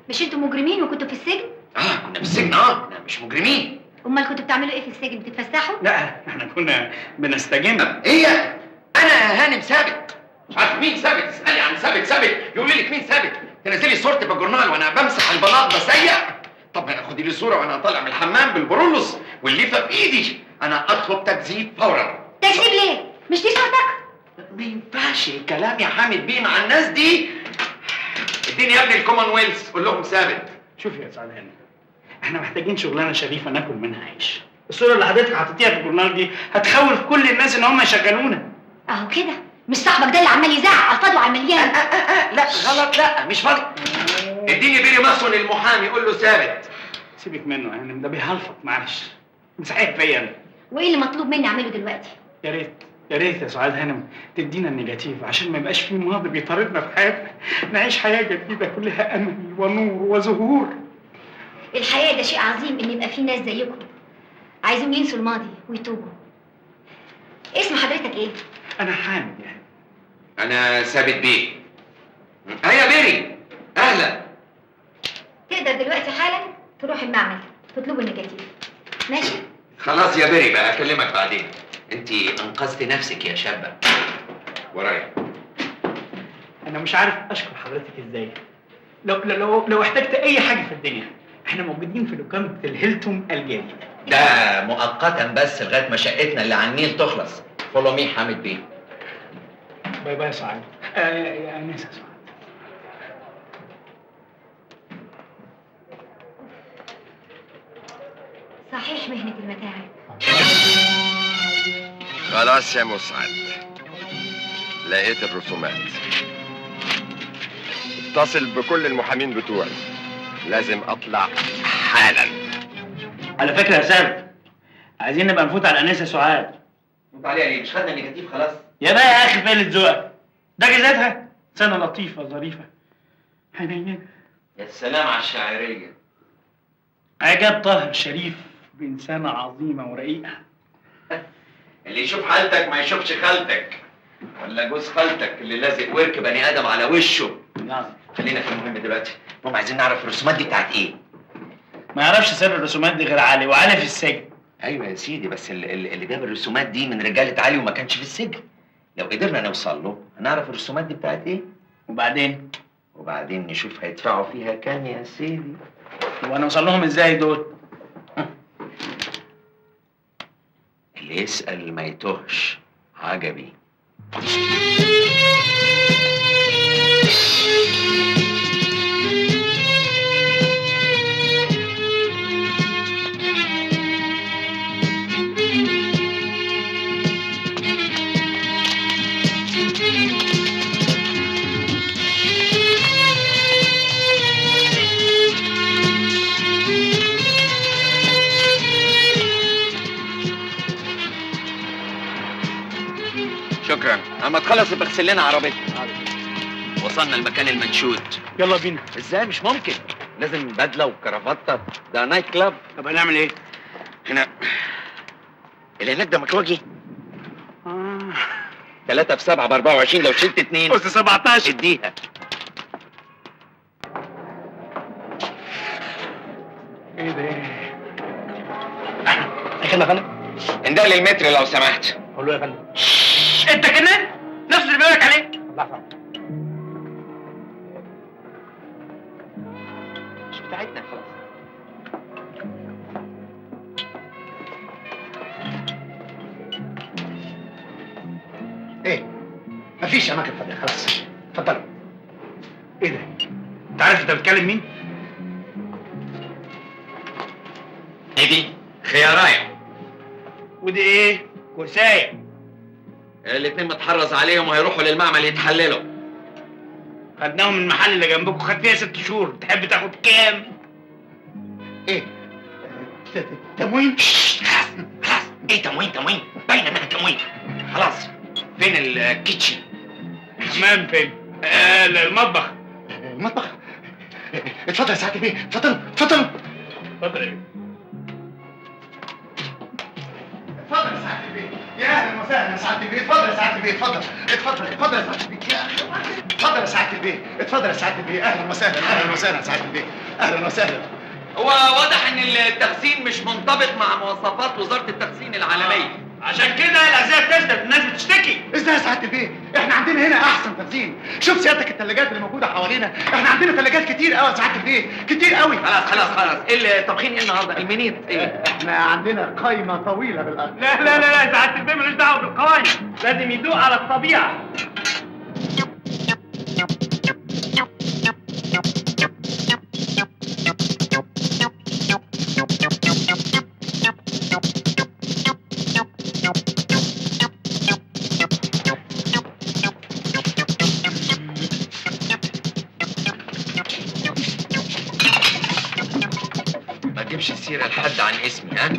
Speaker 10: مش انتوا مجرمين وكنتوا في السجن؟
Speaker 7: كنا في السجن. احنا مش مجرمين.
Speaker 10: امال كنتوا بتعملوا ايه في السجن؟ بتتفسحوا؟
Speaker 1: لا احنا كنا بنستجم.
Speaker 7: ايه؟ انا يا هانم ثابت. مش عارف مين ثابت، اسالي عن ثابت يقول لك مين ثابت. تنزلي صورتي في الجورنال وانا بمسح البلاط بسيق. طب خدي لي صوره وانا طالع من الحمام بالبرولوس والليفه في ايدي. انا اطلب تكذيب فورا.
Speaker 10: تكذيب ليه؟ مش دي صورتك؟
Speaker 7: ما ينفعش الكلام يا حامد بيه مع الناس دي. اديني يا ابني الكومنولث قول لهم ثابت.
Speaker 1: شوف يا سعد هانم، احنا محتاجين شغلانه شريفه ناكل منها عيش. الصوره اللي حضرتك حطيتيها في الجورنال دي هتخوف كل الناس ان هم يشغلونا.
Speaker 10: اهو كده. مش صاحبك ده اللي عمال يزعق على الفاضي وعلى المليان؟
Speaker 7: لا غلط، لا مش فاضي. اديني بيري ماسون المحامي قول له ثابت.
Speaker 1: سيبك منه يا هانم، ده بيهلفط معلش. مسحيك فيا انا.
Speaker 10: وايه اللي مطلوب مني اعمله دلوقتي؟
Speaker 1: يا ريت يا ريت يا سعاد هانم تدينا النيجاتيف عشان ما يبقاش في ماضي بيطاردنا في حياتنا، نعيش حياه جديده كلها امل ونور وزهور.
Speaker 10: الحياه ده شيء عظيم ان يبقى في ناس زيكم عايزين ينسوا الماضي ويتوبوا. اسم حضرتك ايه؟
Speaker 1: انا حامد يعني.
Speaker 7: انا ثابت بيه. هيا بيري اهلا.
Speaker 10: تقدر دلوقتي حالا تروح المعمل تطلبوا النيجاتيف. ماشي؟
Speaker 7: خلاص يا بيري بقى اكلمك بعدين. انت انقذتي نفسك يا شابه. ورايا.
Speaker 1: انا مش عارف اشكر حضرتك ازاي. لو احتجت اي حاجه في الدنيا احنا موجودين في لوكانة الهيلتون الجديدة.
Speaker 7: ده مؤقتا بس لغايه ما شقتنا اللي على النيل تخلص. فولو مي حامد بيه.
Speaker 1: باي باي يا سعاد. يا انسه سعاد.
Speaker 10: صحيح مهنة المتاعب.
Speaker 6: خلاص يا مسعد، لقيت الرسومات. اتصل بكل المحامين بتوعي، لازم اطلع حالا.
Speaker 1: على فكره يا ثابت، عايزين نبقى نفوت على انسه سعاد.
Speaker 7: انت عليها ليه؟ مش خدنا النيجاتيف خلاص؟
Speaker 1: يا بقى يا اخي فين ذوقك؟ ده جزاتها سنه لطيفه ظريفه حنينه.
Speaker 7: يا سلام على الشاعريه.
Speaker 1: عجب طاهر شريف بإنسانة عظيمة ورقيقة.
Speaker 7: اللي يشوف حالتك ما يشوفش خالتك ولا جوز خالتك اللي لازق ورك بني ادم على وشه. خلينا في المهم دلوقتي. هم عايزين نعرف الرسومات دي بتاعت ايه؟
Speaker 1: ما يعرفش سر الرسومات دي غير علي، وعلي في السجن.
Speaker 7: ايوه يا سيدي، بس اللي جاب الرسومات دي من رجاله علي وما كانش في السجن. لو قدرنا نوصل له هنعرف الرسومات دي بتاعت ايه. وبعدين نشوف هيدفعوا فيها كام يا سيدي.
Speaker 1: وانا اوصل لهم ازاي دول؟
Speaker 7: اللي يسأل ما يتوهش. عجبي. شكرا. اما تخلص بغسل لنا عربيتنا. وصلنا المكان المنشود.
Speaker 1: يلا بينا.
Speaker 7: ازاي؟ مش ممكن، لازم بدله وكرافته، ده نايت كلاب.
Speaker 1: طب هنعمل ايه؟
Speaker 7: هنا اللي هناك ده مكواجي. 3 في 7 ب 24 لو شلت 2
Speaker 1: قلت 17.
Speaker 7: اديها.
Speaker 1: ايه ده؟
Speaker 9: اي خدمه يا فندم.
Speaker 7: انده لي المتر لو سمحت.
Speaker 9: قول له يا فندم.
Speaker 8: انت كمان نفس اللي بيقولك عليه.
Speaker 9: لا طبعا.
Speaker 7: مش بتاعتنا خلاص.
Speaker 9: ايه؟ مفيش اماكن فاضيه خلاص. اتفضلوا.
Speaker 1: ايه ده؟ انت عارف انت بتكلم مين؟
Speaker 7: ايه دي؟ خيارايه.
Speaker 1: ودي ايه؟ كرسايه.
Speaker 7: الاتنين متحرز عليهم وهيروحوا للمعمل يتحللوا.
Speaker 1: خدناهم من المحل اللي جنبكم، خد فيها 6 شهور، تحب تاخد كام؟
Speaker 9: ايه؟ تموين؟
Speaker 7: خلاص. ايه تموين؟ باينه انها تموين. خلاص. فين الكيتشن؟
Speaker 1: الحمام فين؟ المطبخ.
Speaker 9: المطبخ؟ اتفضل يا سعاده البيه، اتفضلوا.
Speaker 1: اتفضل ايه؟
Speaker 9: اتفضل يا سعاده البيه. يا اهلا وسهلا يا سعاده البيه. اتفضل يا سعاده البيه. اتفضل يا سعاده البيه. اتفضل يا سعاده البيه. اتفضل يا سعاده البيه. اهلا وسهلا يا سعاده البيه. اهلا وسهلا.
Speaker 7: هو واضح ان التخزين مش منطبق مع مواصفات وزاره التخزين العالميه.
Speaker 1: عشان كده الأزياء بتزداد، الناس بتشتكي.
Speaker 9: ازاي يا سعاده البيه؟ احنا عندنا هنا احسن تخزين. شوف سيادتك الثلاجات اللي موجوده حوالينا، احنا عندنا ثلاجات كتير قوي يا سعاده البيه، كتير قوي.
Speaker 7: خلاص. ايه الطبخين ايه النهارده؟ المنيت ايه؟
Speaker 9: احنا عندنا قايمه طويله بالاكل.
Speaker 1: لا سعادة البيه ملوش دعوة بالقوانين، لازم يدوق على الطبيعة.
Speaker 7: ما تجيبش السيره لحد عن اسمي ها؟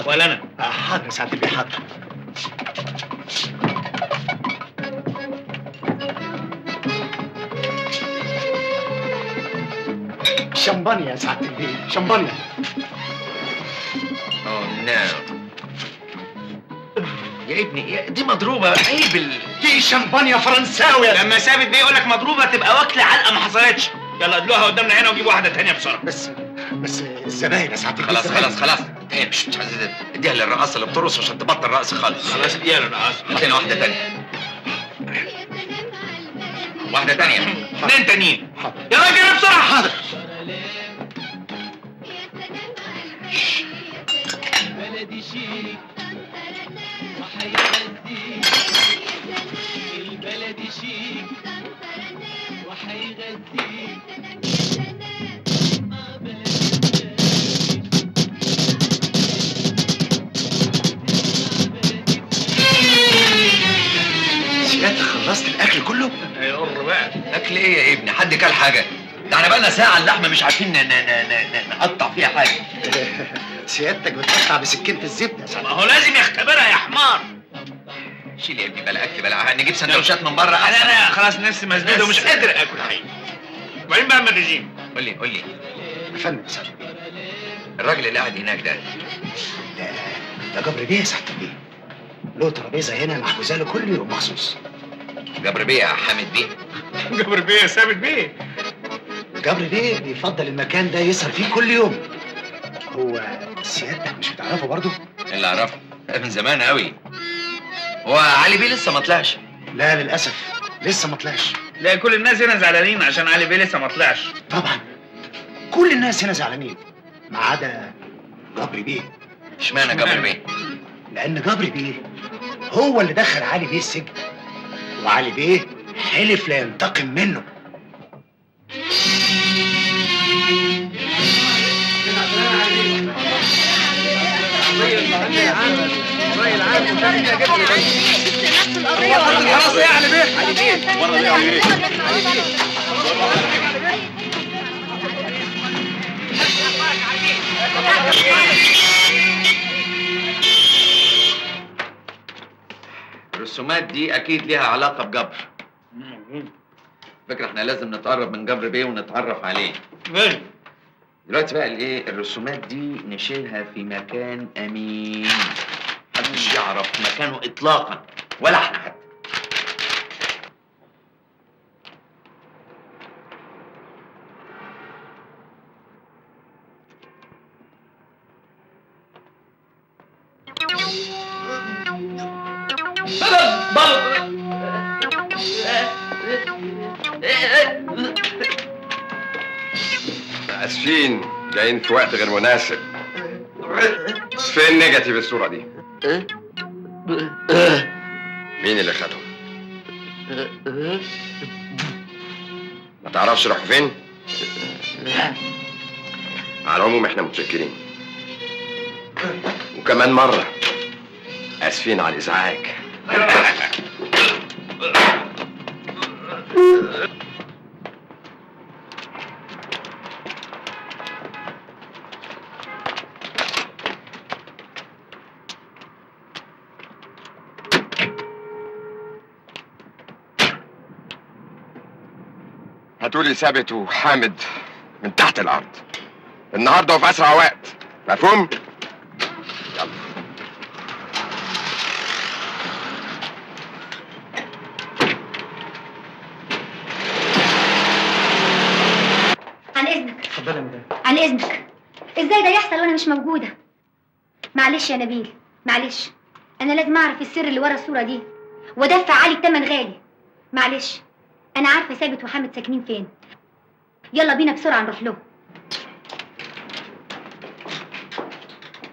Speaker 1: ولا أنا.
Speaker 9: حاضر يا سعاده البيه، حاضر. شمبانيا يا سعاده البيه، شمبانيا.
Speaker 7: اوه نو يا ابني، دي مضروبه. عيب
Speaker 9: دي شمبانيا فرنساوي.
Speaker 1: لما ثابت بيه يقول لك مضروبة تبقى واكلة علقة ما حصلتش. يلا ادلوها قدامنا هنا وجيب واحدة تانية بسرعة.
Speaker 9: بس الزباين يا سعاده البيه.
Speaker 7: خلاص. انتهي. مش اديها للرقاصه اللي بترقص عشان تبطل رقص خالص.
Speaker 1: خلاص اديها للرقاصة.
Speaker 7: هات لنا واحده تانية. واحده تانية.
Speaker 1: 2 تانيين.
Speaker 9: حاضر.
Speaker 1: يا راجل بسرعة.
Speaker 9: حاضر.
Speaker 4: بلدي شيك وحيغذيك، البلدي شيك وحيغذيك.
Speaker 9: سيادتك خلصت الاكل كله؟
Speaker 1: هيقر بقى.
Speaker 7: اكل ايه يا ابني؟ حد كل حاجه؟ ده احنا بقالنا ساعه اللحمه مش عارفين نقطع فيها حاجه.
Speaker 9: سيادتك بتقطع بسكينه الزبده يا سعاده.
Speaker 1: ما هو لازم يختبرها يا حمار.
Speaker 7: شيل يا ابني بلا اكل بلا نجيب سندوتشات من بره.
Speaker 1: انا خلاص نفسي مسدوده ومش قادر اكل حقيقي. وبعدين بعمل الرجيم.
Speaker 7: قول لي
Speaker 9: يا فندم يا سعاده البيه.
Speaker 7: الراجل اللي قاعد هناك ده
Speaker 9: ده جبر بيه يا سعاده البيه. له ترابيزه هنا محجوزه له كل يوم مخصوص.
Speaker 7: جبر بيه يا حامد بيه؟
Speaker 1: جبر بيه ثابت بيه.
Speaker 9: جبر بيه بيفضل المكان ده يسهر فيه كل يوم. هو سيادتك مش بتعرفه برضه؟
Speaker 7: اللي اعرفه من زمان قوي. هو علي بيه لسه ما طلعش؟
Speaker 9: لا للاسف لسه ما طلعش.
Speaker 1: لا كل الناس هنا زعلانين عشان علي بيه لسه ما طلعش.
Speaker 9: طبعا كل الناس هنا زعلانين ما عدا جبر بيه.
Speaker 7: اشمعنى جبر بيه؟
Speaker 9: لان جبر بيه هو اللي دخل علي بيه السجن، وعلي بيه حلف لا ينتقم منه.
Speaker 1: خلاص يا علي بيه. علي بيه ورا يا علي بيه.
Speaker 7: الرسومات دي اكيد ليها علاقه بجبر. فكرة احنا لازم نتقرب من جبر بيه ونتعرف عليه. دلوقتي بقى الايه، الرسومات دي نشيلها في مكان امين، محدش يعرف مكانه اطلاقا ولا احنا حتى.
Speaker 6: اسفين جايين في وقت غير مناسب. فين نيجاتيف الصورة دي؟ مين اللي خده؟ ما تعرفش راحوا فين؟ على العموم احنا متشكرين، وكمان مرة اسفين على الازعاج. هاتولي ثابت وحامد من تحت الارض النهارده وفي اسرع وقت، مفهوم؟ يلا.
Speaker 10: عن اذنك.
Speaker 1: اتفضلي يا مدام.
Speaker 10: عن اذنك. ازاي ده يحصل وانا مش موجوده؟ معلش يا نبيل، معلش، انا لازم اعرف السر اللي ورا الصوره دي وادفع علي الثمن غالي. معلش، انا عارفه ثابت وحامد ساكنين فين. يلا بينا بسرعه نروح له.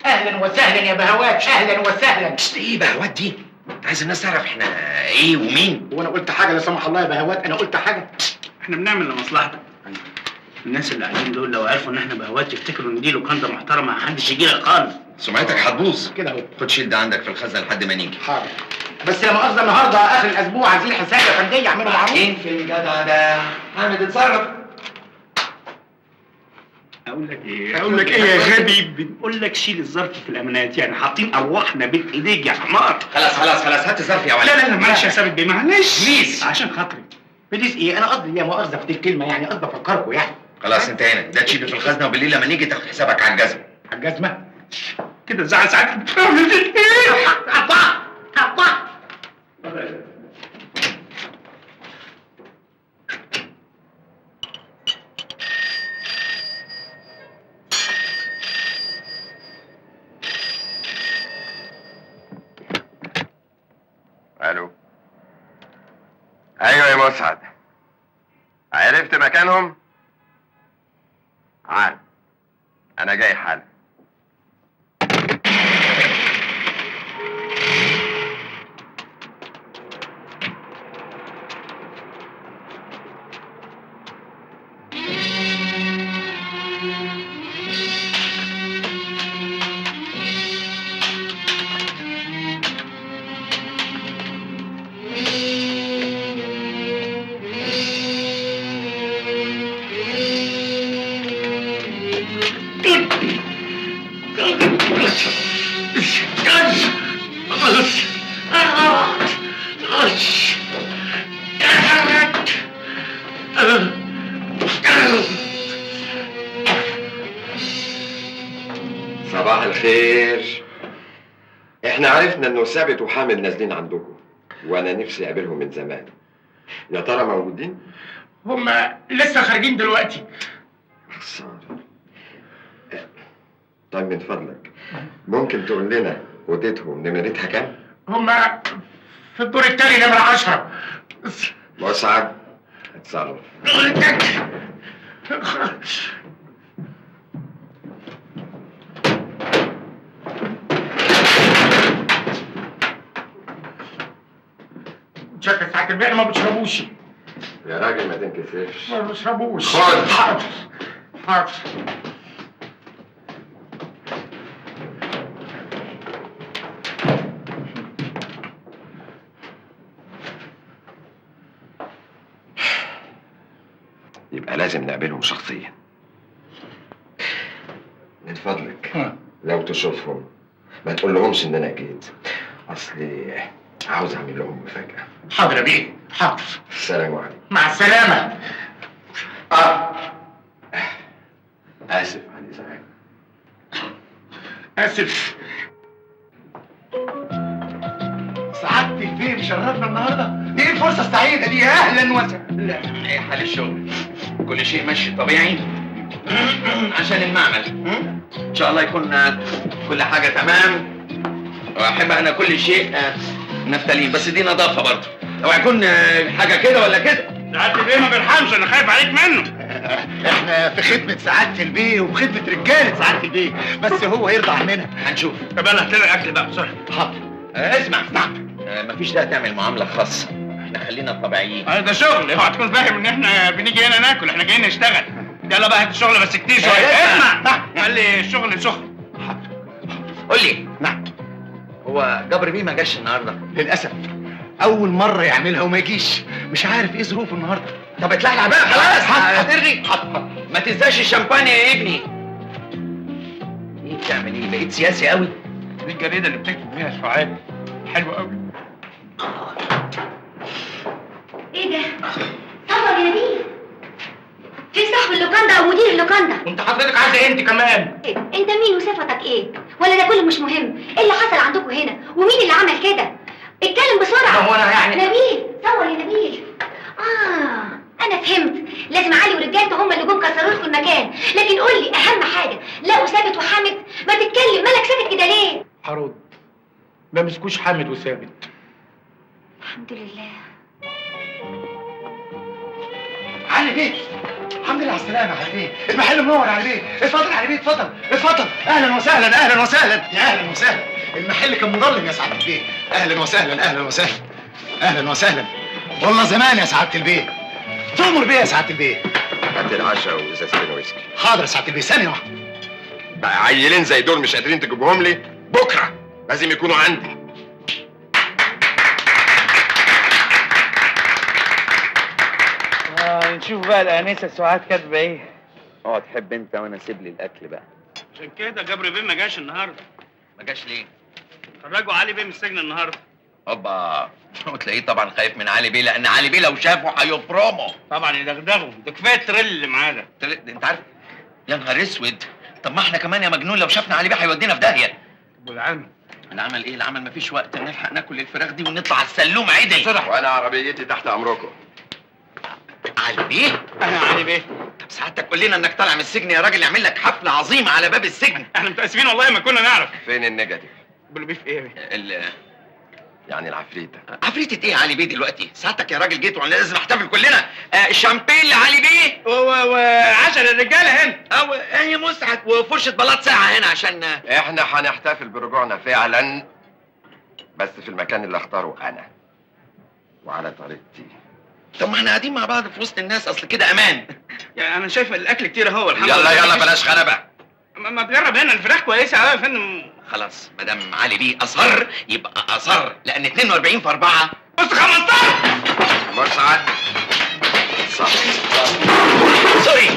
Speaker 1: اهلا وسهلا يا بهوات، اهلا وسهلا.
Speaker 3: ايه بهوات دي؟ عايز الناس تعرف احنا ايه ومين.
Speaker 1: وانا قلت حاجه لا سمح الله يا بهوات؟ انا قلت حاجه؟ احنا بنعمل لمصلحتك. الناس اللي قاعدين دول لو عرفوا ان احنا بهوات يفتكروا ان دي لوكاندا محترمه، محدش يجي لك خالص.
Speaker 3: سمعتك هتبوظ
Speaker 1: كده اهو.
Speaker 3: خد شيل ده عندك في الخزنه لحد ما نيجي.
Speaker 1: حاضر. بس لا مؤاخذه النهارده اخر الاسبوع عايزين حساب يا فنديه، اعملوا معروف.
Speaker 3: في الجدع ده حامد اتصرف.
Speaker 1: اقول لك ايه يا غبي؟ بنقول لك شيل الظرف في الامانات، يعني حاطين ارواحنا بين ايديك يا حمار.
Speaker 3: خلاص هات الظرف يا ولد.
Speaker 1: لا معلش يا ثابت بيه، معلش
Speaker 3: بليز
Speaker 1: عشان خاطري. بليز ايه؟ انا قصدي يا مؤاخذه في الكلمه، يعني قصدي افكركم يعني.
Speaker 3: خلاص انت هنا، ده تشيله في الخزنه وبالليل لما نيجي تاخد حسابك على الجزمه.
Speaker 1: على الجزمه؟ كده زعل ساعات بتعمل فيك ايه؟ قطع.
Speaker 6: الو. ايوه يا مسعد، عرفت مكانهم؟ عال، انا جاي حالا. صباح الخير. احنا عرفنا انه ثابت وحامد نازلين عندكم، وانا نفسي اقابلهم من زمان. يا ترى موجودين؟
Speaker 1: هما لسه خارجين دلوقتي.
Speaker 6: خسارة. طيب من فضلك ممكن تقول لنا اوضتهم نمرتها كام؟
Speaker 1: هما في الدور التاني نمرة 10.
Speaker 6: مسعد اتصرف.
Speaker 1: شكل ساعة البيع ما بتشربوش.
Speaker 6: يا راجل ما تنكسفش.
Speaker 1: ما بتشربوش.
Speaker 6: خد.
Speaker 1: حاضر.
Speaker 6: يبقى لازم نقابلهم شخصيا. من فضلك لو تشوفهم ما تقول لهمش ان انا جيت، اصلي عاوز اعمل لهم مفاجأة.
Speaker 1: حاضر يا بيه، حاضر.
Speaker 6: السلام عليكم.
Speaker 1: مع السلامة.
Speaker 6: اسف على الازعاج.
Speaker 1: اسف.
Speaker 9: سعادتك فين مشرفنا النهارده؟ دي ايه الفرصه السعيده دي؟ اهلا وسهلا.
Speaker 7: ايه حال الشغل؟ كل شيء ماشي طبيعي؟ عشان المعمل ان شاء الله يكون كل حاجه تمام، واحب انا كل شيء نفتالين، بس دي نظافه برضه. اوعى يكون حاجه كده ولا كده.
Speaker 1: سعادة البيه ما بيرحمش، انا خايف عليك منه.
Speaker 9: احنا في خدمة سعادة البيه وفي خدمة رجالة سعادة البيه، بس هو يرضى عننا.
Speaker 7: هنشوف.
Speaker 1: طب انا هات لنا الاكل بقى بسرعه.
Speaker 7: حاضر. اسمع مفيش داعي تعمل معامله خاصه، احنا خلينا طبيعيين.
Speaker 1: ده شغل، اوعى تكون فاهم ان احنا بنيجي هنا ناكل، احنا جايين نشتغل. يلا بقى هات الشغل بس كتير شويه. اسمع خلي الشغل سخن.
Speaker 7: قول لي.
Speaker 9: نعم.
Speaker 7: هو جبر بيه ما جاش النهارده؟
Speaker 9: للأسف أول مرة يعملها وما يجيش، مش عارف إيه ظروفه النهاردة.
Speaker 7: طب اتلحلح بقى خلاص. هترغي. ما تنساش الشمبان يا ابني. ايه بتعمل ايه؟ بقيت سياسي قوي.
Speaker 1: دي الجريده اللي بتكتب فيها سعاد، حلوه قوي.
Speaker 10: ايه ده؟ صور يا نبيل. في صاحب اللوكاندا او مدير اللوكاندا.
Speaker 1: انت حضرتك عايزه ايه انت كمان؟
Speaker 10: إيه؟ انت مين وصفتك ايه؟ ولا ده كله مش مهم؟ ايه اللي حصل عندكم هنا؟ ومين اللي عمل كده؟ اتكلم بسرعه.
Speaker 1: هو انا يعني
Speaker 10: نبيل صور يا نبيل. انا فهمت، لازم علي ورجالته هم اللي جم كسروا لكم المكان، لكن قول لي اهم حاجه، لقوا ثابت وحامد؟ ما تتكلم، مالك ساكت كده ليه؟
Speaker 1: هرد، ما مسكوش حامد وثابت.
Speaker 10: الحمد لله.
Speaker 9: علي بيه، الحمد لله على السلامة علي بيه، المحل منور علي بيه، اتفضل علي بيه اتفضل اتفضل، أهلا وسهلا أهلا وسهلا يا أهلا وسهلا، المحل كان مظلم يا سعادة البيه، أهلا وسهلا أهلا وسهلا أهلا وسهلا، والله زمان يا سعادة البيه، تؤمر بيه يا سعادة البيه.
Speaker 6: هات العشاء وازازتين ويسكي.
Speaker 9: حاضر يا سعادة البيه، ثانية واحدة.
Speaker 6: بقى عيلين زي دول مش قادرين تجيبوهم لي؟ بكره لازم يكونوا عندي.
Speaker 7: نشوف بقى الانسه سعاد كاتبه ايه. اقعد تحب انت وانا اسيب لي الاكل بقى.
Speaker 1: عشان كده جبر بيه ما جاش النهارده.
Speaker 7: ما جاش ليه؟
Speaker 1: خرجوا علي بيه من السجن النهارده.
Speaker 7: هوبا. وتلاقيه طبعا خايف من علي بيه، لان علي بيه لو شافه هيفرمه.
Speaker 1: طبعا يدغدغوا، ده كفايه التريل اللي معاه ده.
Speaker 7: انت عارف؟ يا نهار اسود. طب ما احنا كمان يا مجنون لو شافنا علي بيه هيودينا في داهيه.
Speaker 1: والعمل
Speaker 7: العمل ايه؟ العمل مفيش وقت نلحق ناكل الفراخ دي ونطلع على السلوم عدل.
Speaker 1: بسرعه.
Speaker 6: وانا عربيتي تحت امركم.
Speaker 7: علي بيه؟
Speaker 1: انا علي بيه.
Speaker 7: طب سعادتك قول لنا انك طالع من السجن يا راجل، يعمل لك حفله عظيمه على باب السجن.
Speaker 1: احنا متاسفين والله ما كنا نعرف.
Speaker 6: فين النيجاتيف؟
Speaker 1: بيقولوا بيه في ايه؟
Speaker 6: يعني العفريته.
Speaker 7: عفريتة ايه علي بيه دلوقتي؟ ساعتك يا راجل جيت وانا لازم نحتفل كلنا. الشامبين لعلي بيه
Speaker 1: وعشان الرجاله هنا.
Speaker 7: او هي مسعد وفرشه بلاط ساعه هنا عشان
Speaker 6: احنا هنحتفل برجوعنا فعلا، بس في المكان اللي اختاره انا وعلى طريقتي.
Speaker 7: طب ما احنا قاعدين مع بعض في وسط الناس، اصل كده امان.
Speaker 1: يعني انا شايف الاكل كتير اهو الحمد لله.
Speaker 7: يلا بلاش غلبه.
Speaker 1: ما تجرب هنا الفراخ كويسه قوي يا فندم.
Speaker 7: خلاص ما دام علي بيه اصر يبقى اصر، لان 42 في 4
Speaker 1: بص 15.
Speaker 6: بص عاد. صح.
Speaker 7: سوري.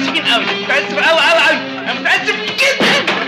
Speaker 7: متاسفين قوي، متاسف قوي قوي قوي، انا متاسف جدا.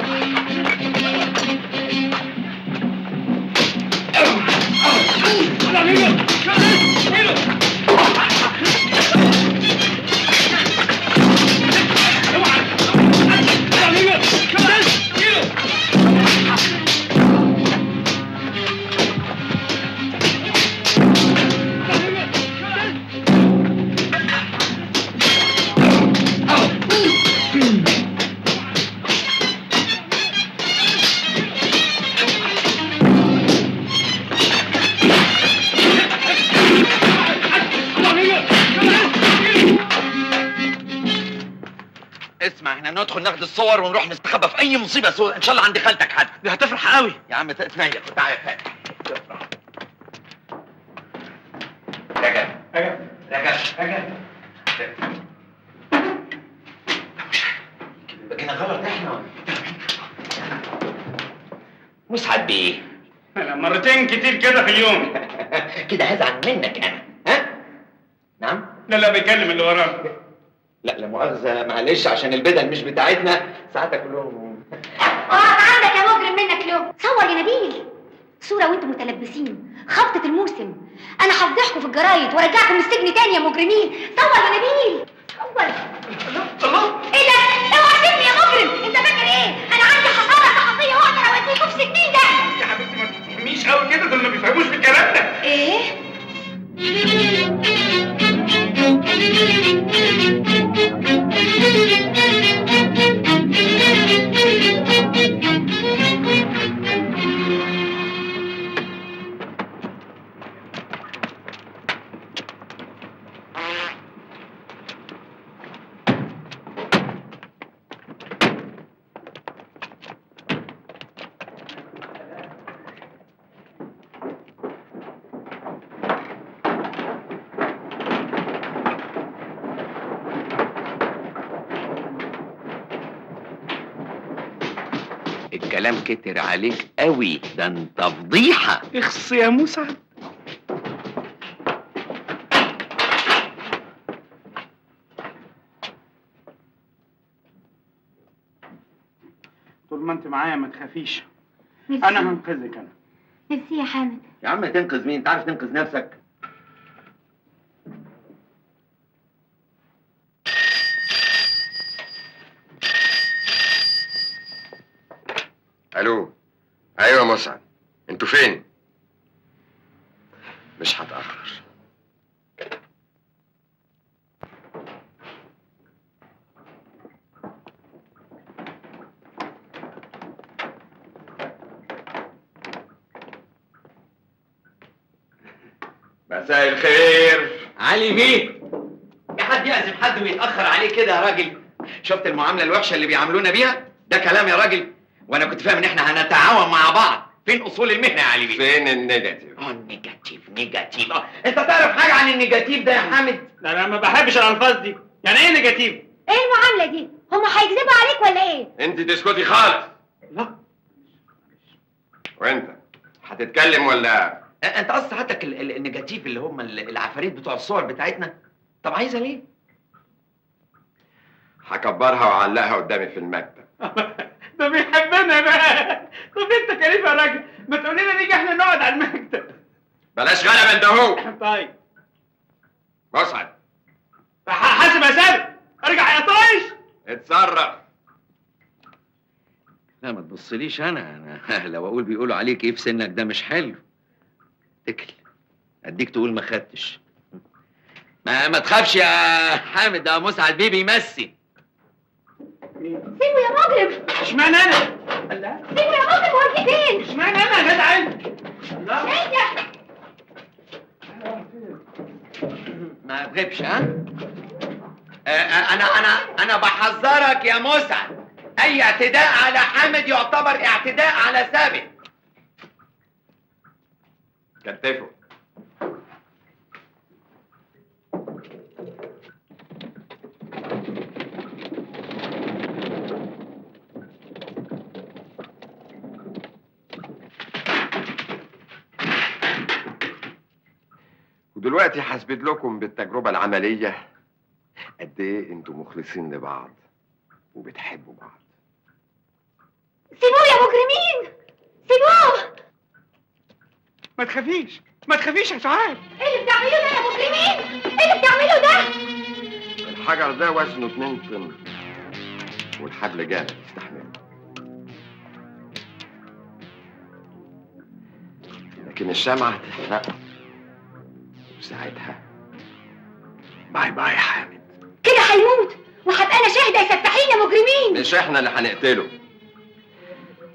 Speaker 7: اسمع، احنا ندخل ناخد الصور ونروح نستخبى في اي مصيبه سوء، ان شاء الله عند خالتك حد.
Speaker 8: دي هتفرح قوي
Speaker 7: يا عم تتنيل. تعالى يا تفرح. رجب بقينا غلط احنا. مسعد بيه،
Speaker 1: انا مرتين كتير كده في اليوم.
Speaker 7: كده هزعل منك انا. ها؟ نعم؟
Speaker 1: لا بيكلم اللي وراه.
Speaker 7: لا مؤاخذة، معلش عشان البدل مش بتاعتنا ساعتها كلهم.
Speaker 10: عندك يا مجرم منك اليوم. صور يا نبيل صورة وانتم متلبسين خبطة الموسم. انا هفضحكم في الجرايد وارجعكم السجن تاني يا مجرمين. صور يا نبيل صور.
Speaker 1: الله
Speaker 10: ايه ده؟ اوعى تسيبني يا مجرم. انت فاكر ايه؟ انا عندي حصانة صحفية واقدر اوديكم في 60 ده.
Speaker 1: يا حبيبتي ما تفهميش قوي كده، دول ما بيفهموش في الكلام ده.
Speaker 10: ايه؟
Speaker 7: الكلام كتر عليك قوي، ده انت فضيحة.
Speaker 1: اخص يا مسعد. طول ما انت معايا ما تخافيش، انا هنقذك. انا
Speaker 10: ميرسي يا حامد.
Speaker 7: يا عم تنقذ مين؟ انت عارف تنقذ نفسك.
Speaker 6: الو. ايوه مسعد، انتوا فين؟ مش هتأخر. مساء الخير.
Speaker 7: علي بيه، يا حد يعزم حد ويتأخر عليه كده يا راجل؟ شفت المعاملة الوحشة اللي بيعاملونا بيها؟ ده كلام يا راجل؟ وانا كنت فاهم ان احنا هنتعاون مع بعض. فين اصول المهنة يا علي بيه؟
Speaker 6: فين النيجاتيف؟
Speaker 7: نيجاتيف. انت تعرف حاجة عن النيجاتيف ده يا حامد؟
Speaker 1: لا انا ما بحبش الالفاظ دي. يعني ايه نيجاتيف؟
Speaker 10: ايه المعاملة دي؟ هما هيكذبوا عليك ولا ايه؟
Speaker 6: انت تسكتي خالص.
Speaker 1: لا
Speaker 6: وانت هتتكلم ولا؟
Speaker 7: انت قصد ساعتك النيجاتيف اللي هم العفاريت بتوع الصور بتاعتنا؟ طب عايزها ليه؟
Speaker 6: هكبرها وأعلقها قدامي في المكتب.
Speaker 1: ده بيحبنا بقى. طب انت كريم يا راجل، ما تقول لنا نيجي احنا نقعد على المكتب.
Speaker 6: بلاش غلبة انت اهو.
Speaker 1: طيب
Speaker 6: مسعد
Speaker 1: حاسب يا سالم. ارجع يا طايش.
Speaker 6: اتصرف.
Speaker 7: لا ما تبصليش، انا لو اقول بيقولوا عليك ايه في سنك ده مش حلو. اتكل اديك تقول ما خدتش. ما تخافش يا حامد، ده مسعد بيه بيمثل.
Speaker 10: سيبه يا مجرم.
Speaker 1: اشمعنى انا؟
Speaker 10: سيبه يا مجرم. هو في فين؟
Speaker 1: اشمعنى انا يا جدع انت؟
Speaker 7: ما تغيبش. ها؟ انا بحذرك يا مسعد، اي اعتداء على حامد يعتبر اعتداء على ثابت.
Speaker 6: كتفه. ودلوقتي هثبت لكم بالتجربة العملية قد ايه انتوا مخلصين لبعض وبتحبوا بعض.
Speaker 10: سيبوه يا مجرمين، سيبوه.
Speaker 1: ما تخافيش ما تخافيش يا سعاد.
Speaker 10: ايه اللي بتعملوه ده يا مجرمين؟ ايه اللي بتعملوه ده؟
Speaker 6: الحجر ده وزنه 2 طن والحبل جامد يستحمله، لكن الشمعة هتحرقه وساعتها باي باي يا حامد.
Speaker 10: كده هيموت وهبقى انا شاهده يا سفاحين يا مجرمين.
Speaker 6: مش احنا اللي هنقتله،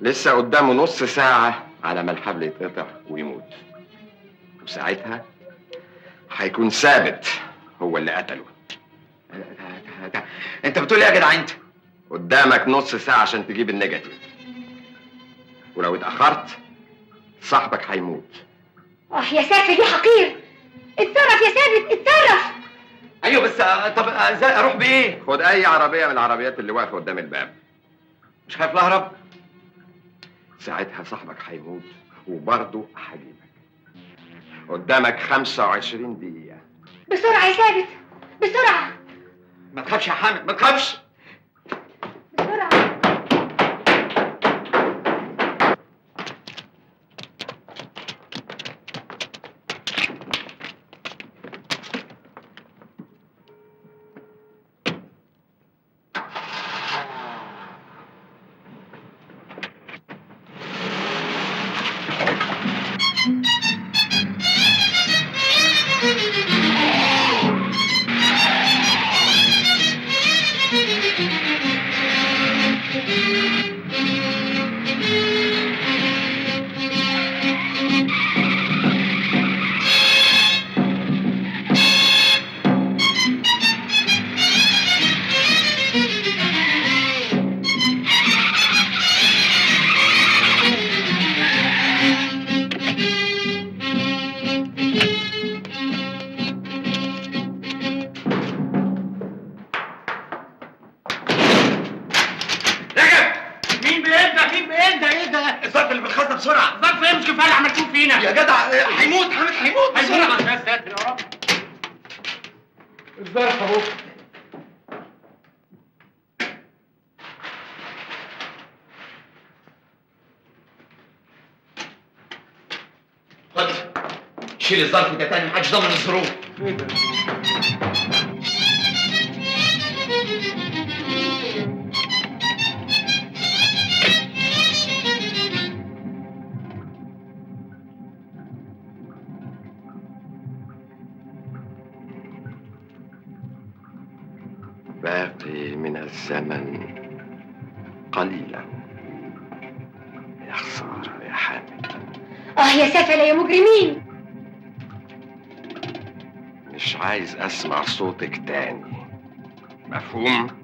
Speaker 6: لسه قدامه نص ساعة على ما الحبل يتقطع ويموت، وساعتها هيكون ثابت هو اللي قتله.
Speaker 7: انت بتقول ايه يا جدع انت؟
Speaker 6: قدامك نص ساعة عشان تجيب النيجاتيف، ولو اتأخرت صاحبك هيموت.
Speaker 10: يا سافر يا حقير، اتصرف يا ثابت اتصرف.
Speaker 7: ايوه بس طب ازاي اروح بايه؟
Speaker 6: خد اي عربية من العربيات اللي واقفة قدام الباب.
Speaker 7: مش خايف اهرب؟
Speaker 6: ساعتها صاحبك هيموت وبرضه هجيبك. قدامك 25 دقيقة.
Speaker 10: بسرعة يا ثابت بسرعة.
Speaker 7: ما تخافش يا حامد ما تخافش.
Speaker 10: بسرعة.
Speaker 7: الظرف اللي بالخزنه بسرعه.
Speaker 1: ظرف ايه؟ مش كفايه اللي عملتوه فينا
Speaker 7: يا جدع هيموت حامد هيموت بسرعه.
Speaker 1: يا ساتر يا رب. الظرف اهو.
Speaker 7: خد شيل الظرف ده تاني، محدش ضامن الظروف.
Speaker 1: ايه ده؟
Speaker 6: باقي من الزمن قليلا. يا خسارة يا حامد.
Speaker 10: يا سفلة يا مجرمين.
Speaker 6: مش عايز اسمع صوتك تاني، مفهوم؟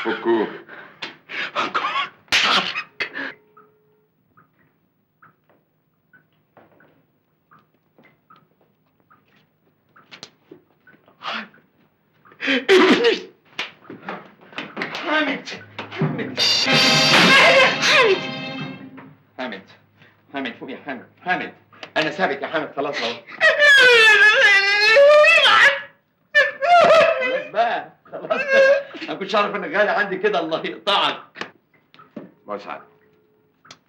Speaker 6: فكوه.
Speaker 7: حامد حامد حامد فوق يا حامد. حامد انا ثابت يا حامد خلاص اهو. خلاص بقى خلاص. انا كنتش عارف انك غالي عندي كده، الله يقطعك.
Speaker 6: مسعد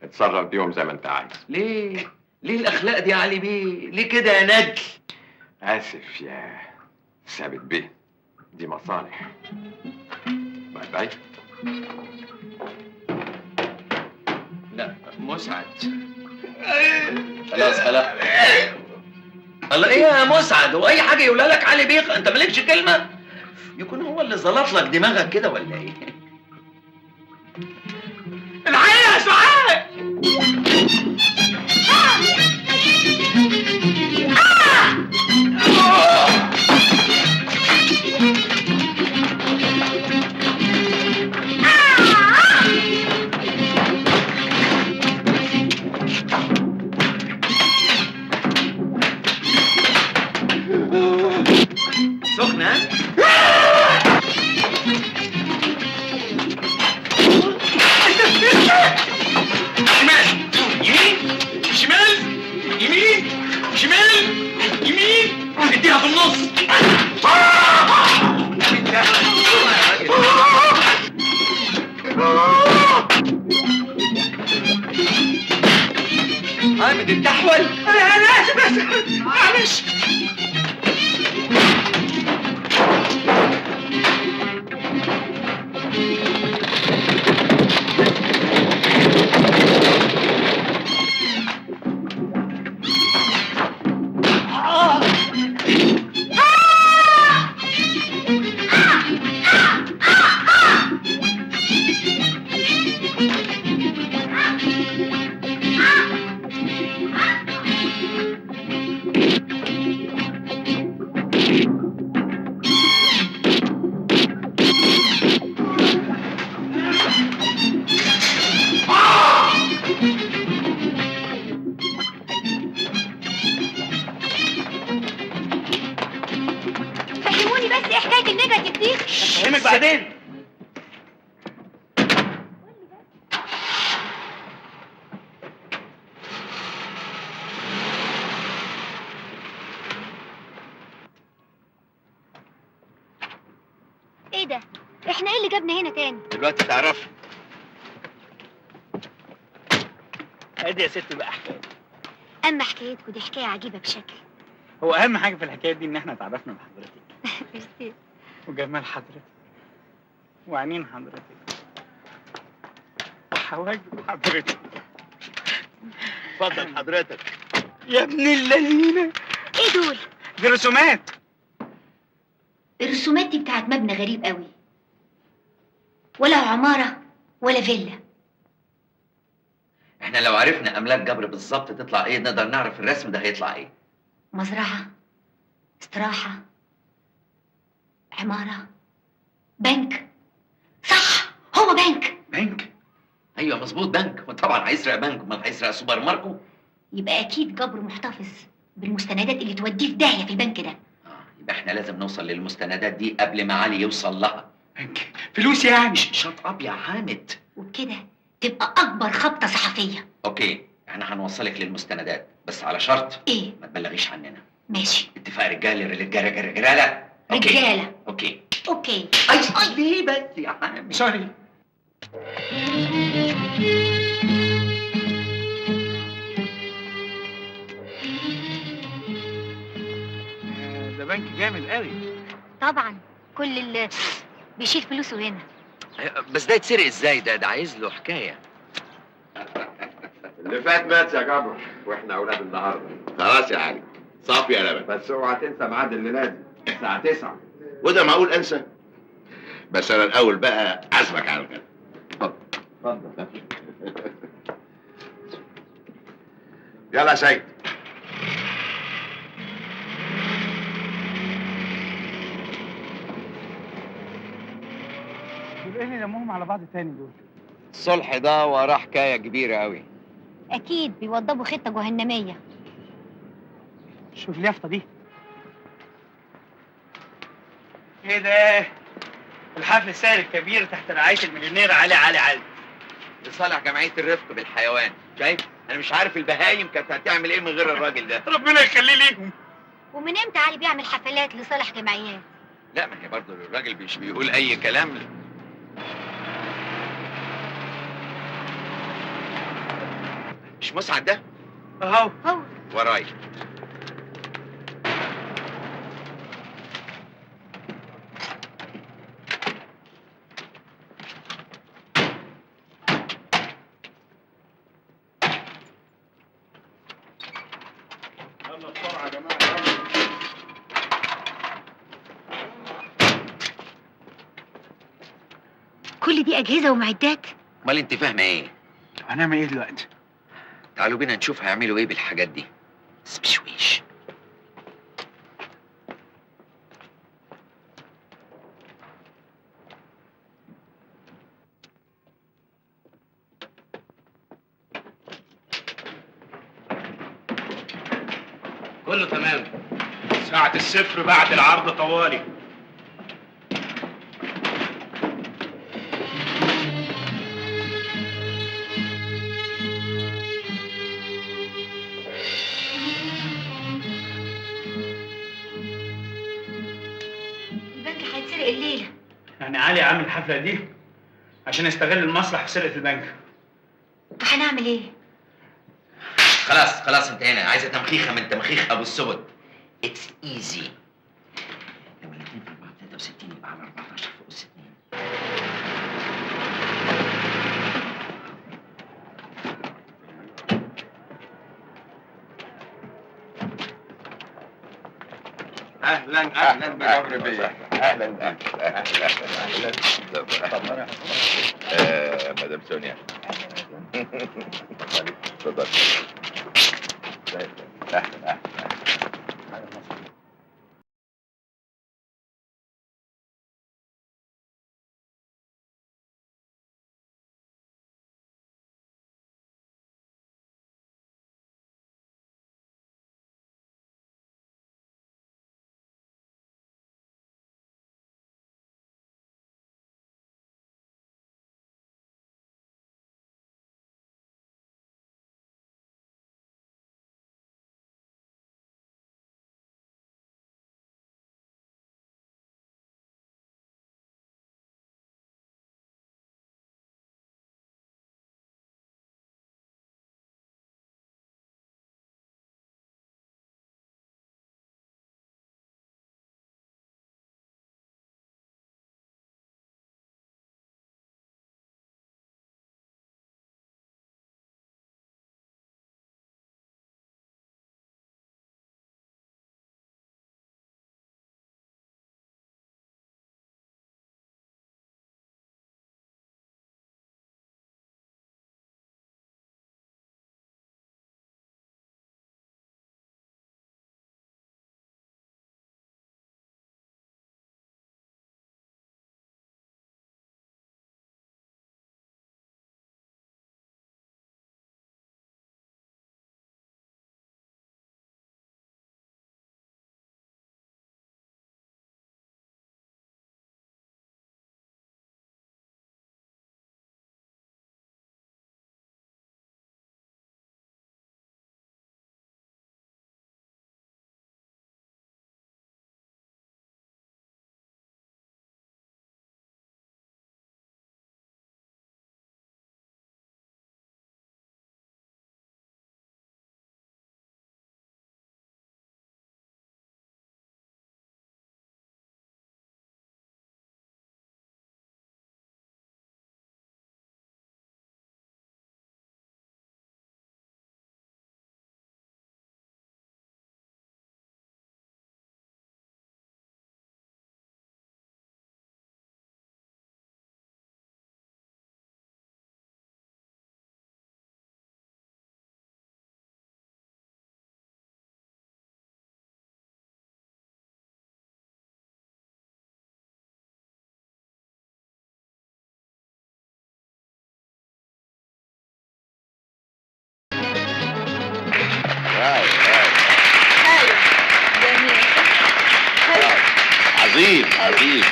Speaker 6: اتصرف بيهم زي ما انت عايز.
Speaker 7: ليه الاخلاق دي يا علي بيه؟ ليه كده يا ندل؟
Speaker 6: اسف يا ثابت بيه، دي مصالح. باي باي.
Speaker 7: لا مسعد خلاص خلاص. الله ايه يا مسعد؟ هو اي حاجه يقولها لك علي بيه انت مالكش كلمه؟ يكون هو اللي زلط لك دماغك كده ولا ايه؟
Speaker 1: الحقيقة يا سعاد.
Speaker 3: اديها في النص. حامد انت احول.
Speaker 1: انا اسف معلش.
Speaker 10: فهموني بس ايه حكايه النيجاتيف دي؟
Speaker 1: فهمك بعدين.
Speaker 10: ايه ده؟ احنا ايه اللي جابنا هنا تاني؟
Speaker 7: دلوقتي تعرفي.
Speaker 1: ادي يا ست بقى حكايه.
Speaker 10: اما حكايتكم دي حكايه عجيبه بشكل.
Speaker 1: هو اهم حاجه في الحكايه دي ان احنا اتعرفنا بحضرتك
Speaker 10: ميرسي.
Speaker 1: وجمال حضرتك وعينين حضرتك وحواجب حضرتك.
Speaker 7: اتفضل حضرتك.
Speaker 1: يا ابن اللذينه،
Speaker 10: ايه دول؟
Speaker 1: دي رسومات.
Speaker 10: الرسومات دي بتاعت مبنى غريب قوي، ولا عماره ولا فيلا.
Speaker 7: احنا لو عرفنا املاك جبر بالظبط تطلع ايه نقدر نعرف الرسم ده هيطلع ايه.
Speaker 10: مزرعه، استراحه، عماره، بنك. صح، هو بنك.
Speaker 7: بنك؟ ايوه مظبوط بنك. وطبعا هيسرق بنك، امال هيسرق سوبر ماركت؟
Speaker 10: يبقى اكيد جبر محتفظ بالمستندات اللي توديه في داهيه في البنك ده.
Speaker 7: يبقى احنا لازم نوصل للمستندات دي قبل ما علي يوصل لها.
Speaker 1: بنك فلوس يعني.
Speaker 7: شط اب يا حامد.
Speaker 10: وبكده تبقى اكبر خبطه صحفيه.
Speaker 7: اوكي احنا هنوصلك للمستندات بس على شرط
Speaker 10: ايه؟
Speaker 7: ما تبلغيش عننا.
Speaker 10: ماشي.
Speaker 7: اتفاق رجاله.
Speaker 10: رجاله.
Speaker 7: اوكي.
Speaker 10: اوكي.
Speaker 7: اي ليه بس يا حامد؟
Speaker 1: سوري. ده بنك جامد قوي.
Speaker 10: طبعا كل اللي بيشيل فلوسه هنا.
Speaker 7: بس ده يتسرق ازاي؟ ده عايز له حكايه.
Speaker 6: اللي فات مات يا جبر واحنا اولاد النهارده.
Speaker 9: خلاص يا علي، صافي يا لبن.
Speaker 6: بس اوعى تنسى ميعاد الليله دي الساعه 9.
Speaker 9: وده معقول انسى؟ بس انا الاول بقى عازمك على الغدا.
Speaker 6: اتفضل.
Speaker 9: يلا يا سيد.
Speaker 1: دول ايه اللي لموهم على بعض تاني دول؟
Speaker 7: الصلح ده وراه حكايه كبيره قوي.
Speaker 10: اكيد بيوضبوا خطه جهنميه.
Speaker 1: شوف اليافطه دي. ايه ده؟ الحفل السهل الكبير تحت رعايه المليونير علي.
Speaker 7: لصالح جمعيه الرفق بالحيوان. شايف؟ انا مش عارف البهايم كانت هتعمل ايه من غير الراجل ده.
Speaker 1: ربنا يخليه ليهم.
Speaker 10: ومن امتى علي بيعمل حفلات لصالح جمعيات؟
Speaker 7: لا ما هي برضه الراجل مش بيقول اي كلام. مش مسعد ده؟
Speaker 1: اهو
Speaker 10: هو
Speaker 7: وراي.
Speaker 1: يلا بسرعه يا جماعه.
Speaker 10: كل دي اجهزه ومعدات.
Speaker 7: امال انت فاهمه ايه؟
Speaker 1: هنعمل ايه دلوقتي؟
Speaker 7: تعالوا بينا نشوف هيعملوا ايه بالحاجات دي. بس بشويش.
Speaker 8: كله تمام. ساعة الصفر بعد العرض طوالي.
Speaker 10: الليله؟
Speaker 1: يعني علي عامل الحفله دي عشان يستغل المسرح في سرقه البنك.
Speaker 10: وهنعمل ايه؟
Speaker 7: خلاص انتهينا. عايزه تمخيخه من تمخيخ ابو السبت. اتس ايزي. لو الاثنين في 4 63 يبقى على 14 فوق الستين.
Speaker 6: اهلا بجبر بيه. اهلا
Speaker 3: مدام سونيا. اتفضلي. اهلا.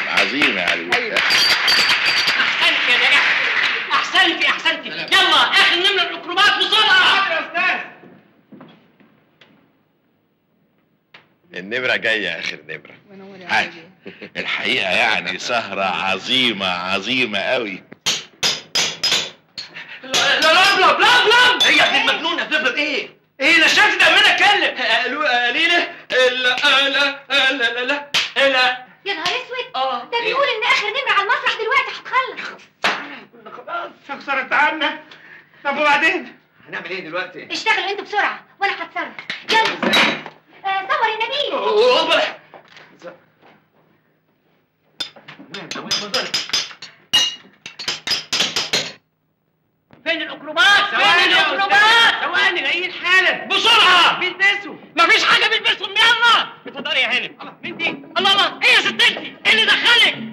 Speaker 3: عظيم يا علي.
Speaker 8: احسنت يا نجاح، احسنتي. يلا اخر نمره الاكروبات بسرعه. حاضر يا استاذ.
Speaker 3: النمرة جاية آخر نمرة. الحقيقة يعني سهرة عظيمة قوي.
Speaker 8: لا هي ابن المجنونة بلبلب ايه؟ ايه نشفت دمنا اتكلم. قالوا ليلة لا
Speaker 10: يا نهار اسود، ده بيقول ان اخر نمره على المسرح دلوقتي هتخلص.
Speaker 1: خلاص خسرت عنا. طب وبعدين؟
Speaker 7: هنعمل ايه دلوقتي؟
Speaker 10: اشتغلوا انتوا بسرعه وانا هتصرف. يلا صور يا نبيل.
Speaker 8: فين الاكروبات؟ ثواني جايين حالا بسرعه. بيلبسوا مفيش حاجه بيلبسهم. يلا اتفضلي يا هانم. مين دي؟ الله ايه يا ست انتي؟ ايه اللي دخلك؟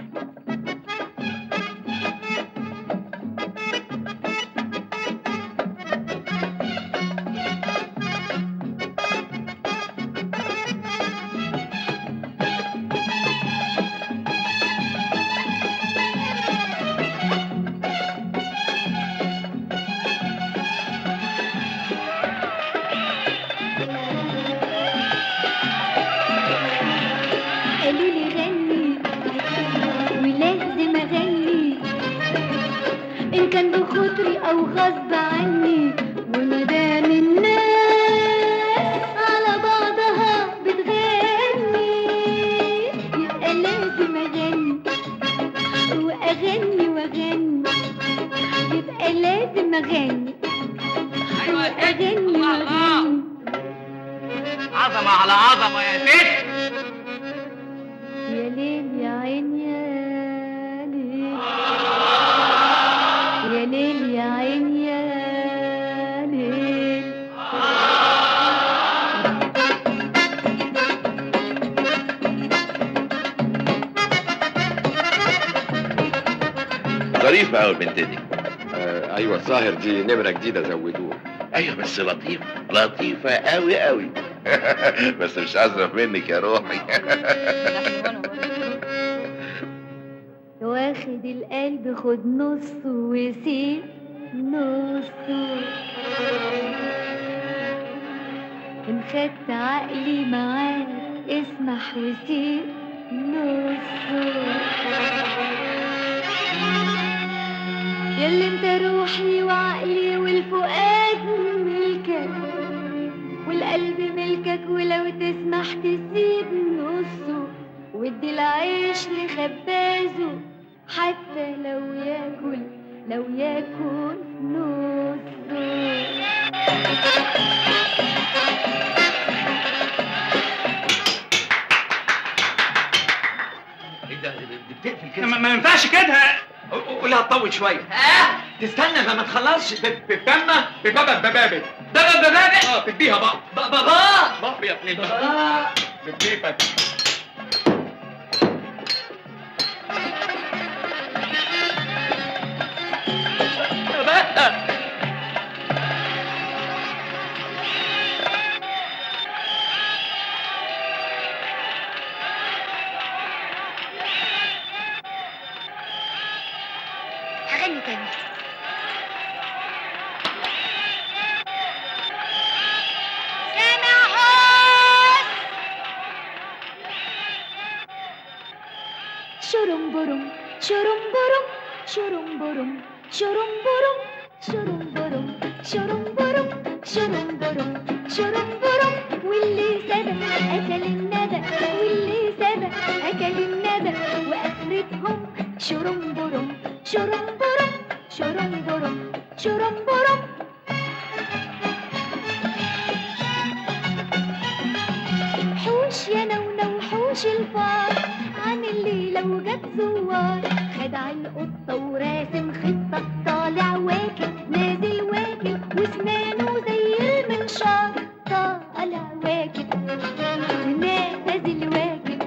Speaker 10: او غصب عني، ومدام الناس على بعضها بتغني يبقى لازم اغني واغني واغني، يبقى لازم اغني واغني واغني.
Speaker 8: عظمة على عظمة يا ست.
Speaker 10: يا ليل يا عين يا ليل، يا ليل يا عين يا ليل.
Speaker 3: ظريفة أوي البنت دي.
Speaker 6: ايوه الظاهر دي نمره جديده زودوها.
Speaker 3: أيوة بس لطيفة لطيفة أوي أوي. بس مش أظرف منك يا روحي.
Speaker 10: واخد القلب خد نصه وسيب نصه، إن خدت عقلي معاك اسمح وسيب نصه. ياللي انت روحي وعقلي والفؤاد ملكك والقلب ملكك، ولو تسمح تسيب نصه وادي العيش لخبازه، حتى لو ياكل نصه.
Speaker 7: ايه ده دي بتقفل كده؟
Speaker 1: ما ينفعش كده.
Speaker 7: قولها تطول شويه. تستنى ما تخلصش. بتبما ببابا ببابه بابا ببابه. تديها بقى بابا يا ابني بابا بكيفك.
Speaker 10: هغني تاني. سامع هوس شرم برم شرم برم شرم برم شرم برم شرم برم شرم برم شرم برم شرم برم، واللي سبق أكل الندى واللي سبق أكل الندى، وآخرتهم شرم برم شرم برم شرم برم شرم برم. حوش يا نونو حوش الفار عن الليلة وجت زوار، خدع القطة وراسم خطة، طالع واكل نازل واكل واسنانه زي المنشار، طالع واكل ونازل واكل،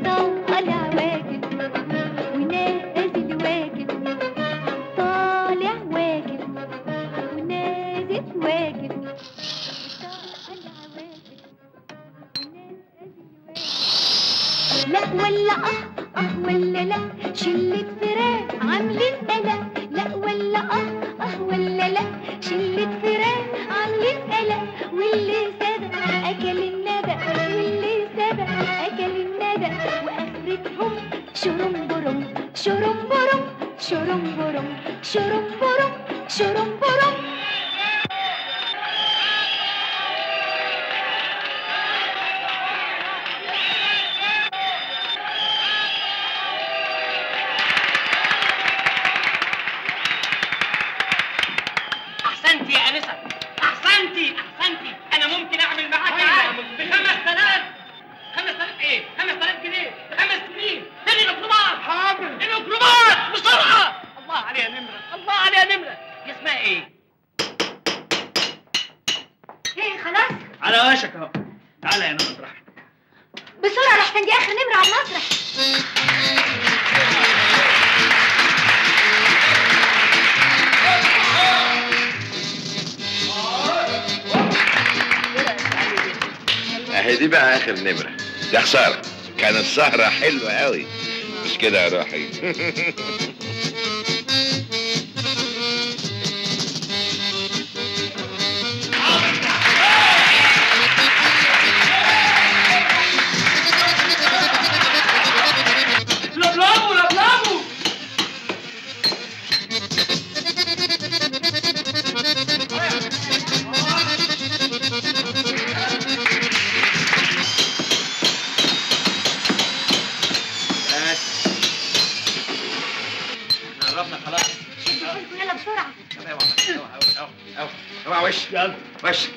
Speaker 10: طالع واكل ونازل واكل، طالع واكل ونازل واكل، طالع واكل. لا ولا ولا لا، شلة فراق عاملين قلق، لا ولا ولا لا، شلة فراق عاملين قلق، واللي سبق أكل الندى واللي سبق أكل الندى، وآخرتهم شرم برم شرم برم شرم برم شرم برم شرم برم.
Speaker 8: احسنتي يا انسه، احسنتي انا ممكن اعمل معاك عقد ب 5000. 5000 ايه؟ 5000 جنيه 5 سنين. فين الميكروبات؟ حاضر الميكروبات بسرعه. الله عليها نمره، الله عليها نمره. هي اسمها ايه؟
Speaker 10: ايه خلاص
Speaker 1: على وشك اهو. تعالى يا نمرة.
Speaker 10: بسرعة لحسن دي آخر نمرة على المسرح.
Speaker 3: اهي دي بقى اخر نمرة. يا خسارة كانت سهرة حلوة قوي، مش كده يا روحي؟ وش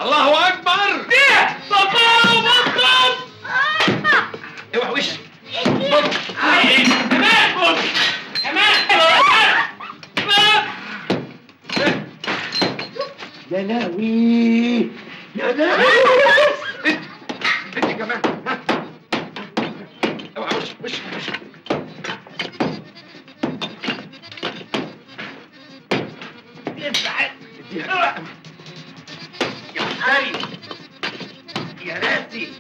Speaker 3: الله اكبر ايه صفار ومطلب اوعى وشك بص كمان بص كمان يا لاوي يا لاوي انت كمان اوعى وشك اديها يا مفتري يا راسي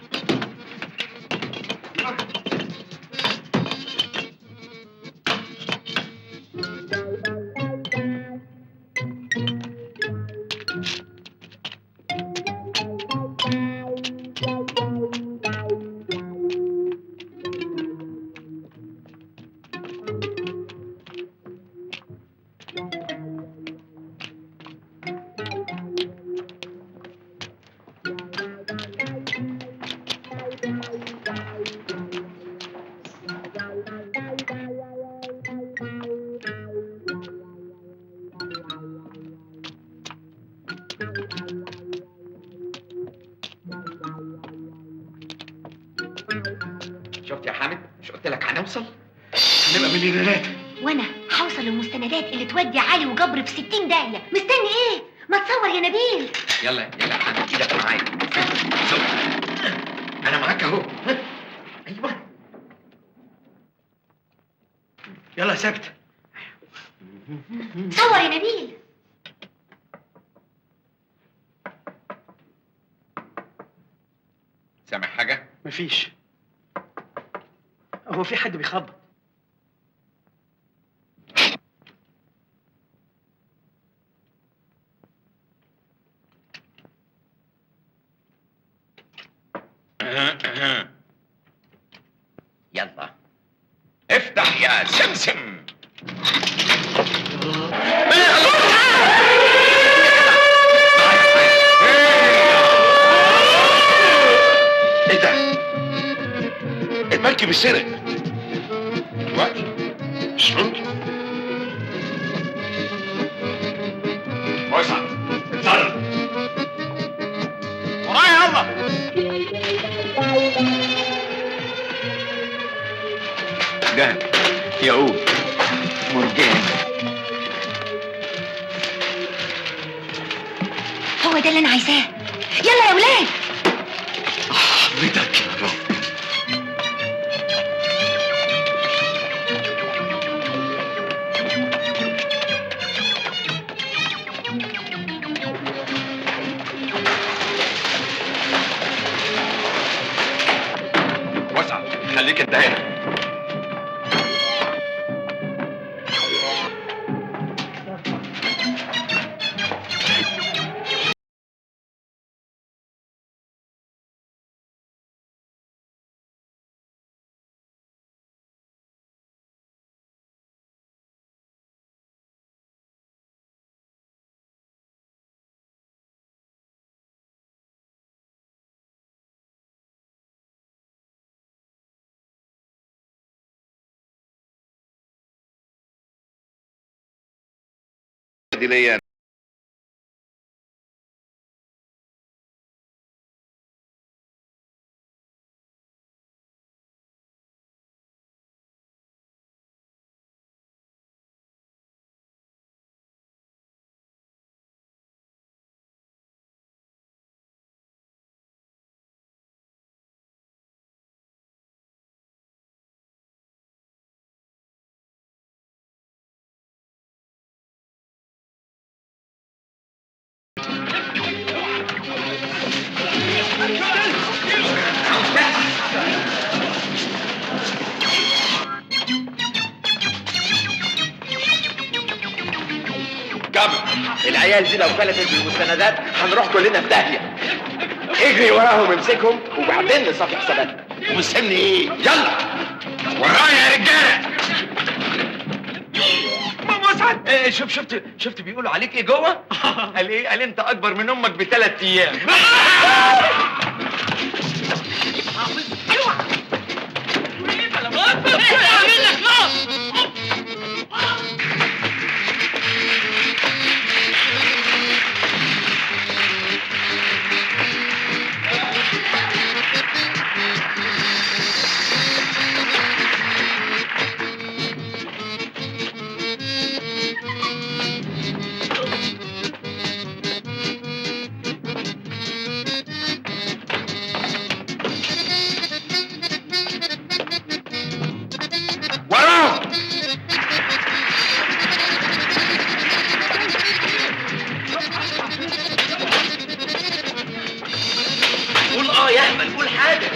Speaker 3: شفت يا حامد؟ مش قلت لك هنوصل؟ هنبقى مليونيرات.
Speaker 10: وانا هوصل للمستندات اللي تودي علي وجبر في 60 داهيه. مستني ايه؟ ما تصور يا نبيل.
Speaker 3: يلا يا حامد ايدك معايا. انا معاك اهو. ايوه يلا يا ثابت.
Speaker 10: صور يا نبيل.
Speaker 3: سامع حاجه؟
Speaker 1: مفيش. هو في حد بيخبط؟
Speaker 3: يلا افتح يا سمسم. ايه ده؟ المركب اتسرق. دلوقتي مش ممكن. وسع اتصرف ورايا يلا. جهل ياقوت مرجان.
Speaker 10: هو ده اللي انا عايزاه. يلا يا ولاد.
Speaker 3: حضرتك يا رب. وسع خليك انت هنا. دي ليا جابر. العيال دي لو فلتت بالمستندات هنروح كلنا في داهيه. اجري وراهم امسكهم وبعدين نصفي حساباتنا. ومستني ايه؟ يلا ورايا يا رجاله. مسعد شفت بيقولوا عليك ايه جوه؟ قال ايه؟ قال انت اكبر من امك ب3 ايام.
Speaker 7: ما نقول حاجه.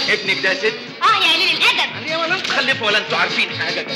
Speaker 7: ابنك ده يا ست؟
Speaker 10: يا قليل الادب.
Speaker 7: يا ولا انتوا تخلفوا ولا انتوا عارفين حاجه.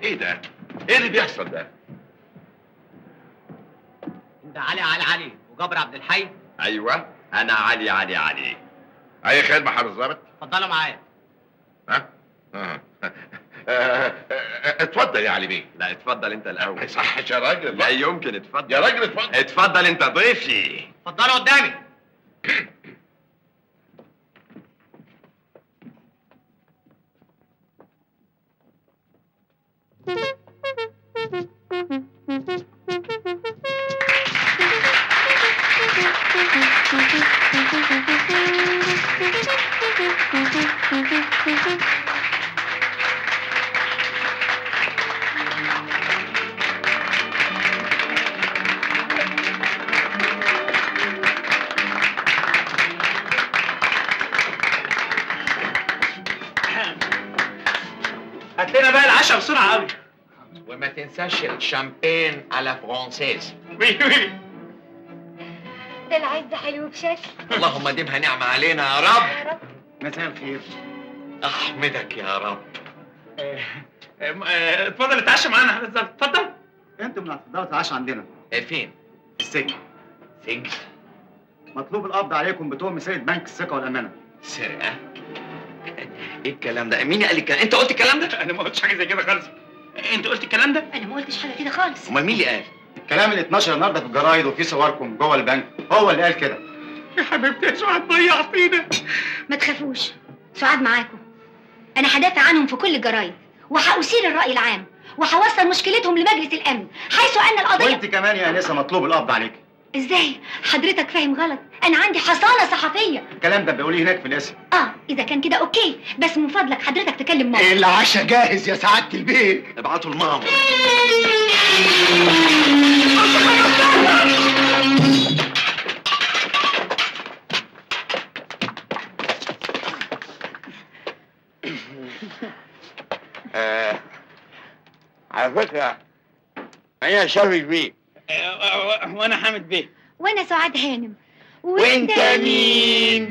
Speaker 6: ايه ده؟ ايه اللي بيحصل ده؟
Speaker 8: انت علي وجبر عبد الحي.
Speaker 6: ايوه انا علي. اي خدمه حضرتك الظابط؟
Speaker 8: اتفضلوا معايا.
Speaker 6: ها؟ اتفضل يا علي بيه. لا اتفضل انت الاول. ما يصحش يا راجل. لا يمكن. اتفضل يا راجل. اتفضل انت ضيفي.
Speaker 8: اتفضلوا قدامي. هات لنا بقى العشاء بسرعه قوي.
Speaker 7: وما تنساش الشامبين على فرانسيز.
Speaker 8: وي
Speaker 10: ده العز حلو بشكل.
Speaker 7: اللهم ديمها نعمة علينا يا رب.
Speaker 1: مساء الخير.
Speaker 7: احمدك يا رب.
Speaker 1: اتفضل اتعشى معانا حضرتك الظابط. اتفضل.
Speaker 9: انتم اللي هتفضلوا تتعشوا عندنا
Speaker 7: فين؟
Speaker 9: في السجن.
Speaker 7: سجن؟
Speaker 9: مطلوب القبض عليكم بتهم سرقة بنك الثقة والأمانة.
Speaker 7: سرقة؟ ايه الكلام ده؟ مين قال الكلام؟ انت قلت الكلام ده؟
Speaker 1: انا ما قلتش حاجه زي كده خالص. انت قلت الكلم ده؟
Speaker 10: انا ما قلتش حاجه كده خالص.
Speaker 7: امال مين اللي قال؟
Speaker 9: الكلام اللي اتنشر النهارده في الجرايد وفي صوركم جوه البنك هو اللي قال كده.
Speaker 1: يا حبيبتي يا سعاد ضيعتينا.
Speaker 10: ما تخافوش، سعاد معاكم. انا هدافع عنهم في كل الجرايد وهأثير الرأي العام وهوصل مشكلتهم لمجلس الأمن حيث أن القضية.
Speaker 9: وانت كمان يا انسه مطلوب القبض عليك.
Speaker 10: ازاي؟ حضرتك فاهم غلط، أنا عندي حصانة صحفية.
Speaker 9: الكلام ده بيقوليه هناك في الاسم.
Speaker 10: إذا كان كده أوكي، بس من فضلك حضرتك تكلم ماما.
Speaker 9: العشاء جاهز يا سعادة البيه.
Speaker 7: ابعتوا لماما.
Speaker 3: على فكرة أنا شافي بيه.
Speaker 1: وانا حامد بيه.
Speaker 10: وأنا سعاد هانم.
Speaker 3: وانت مين؟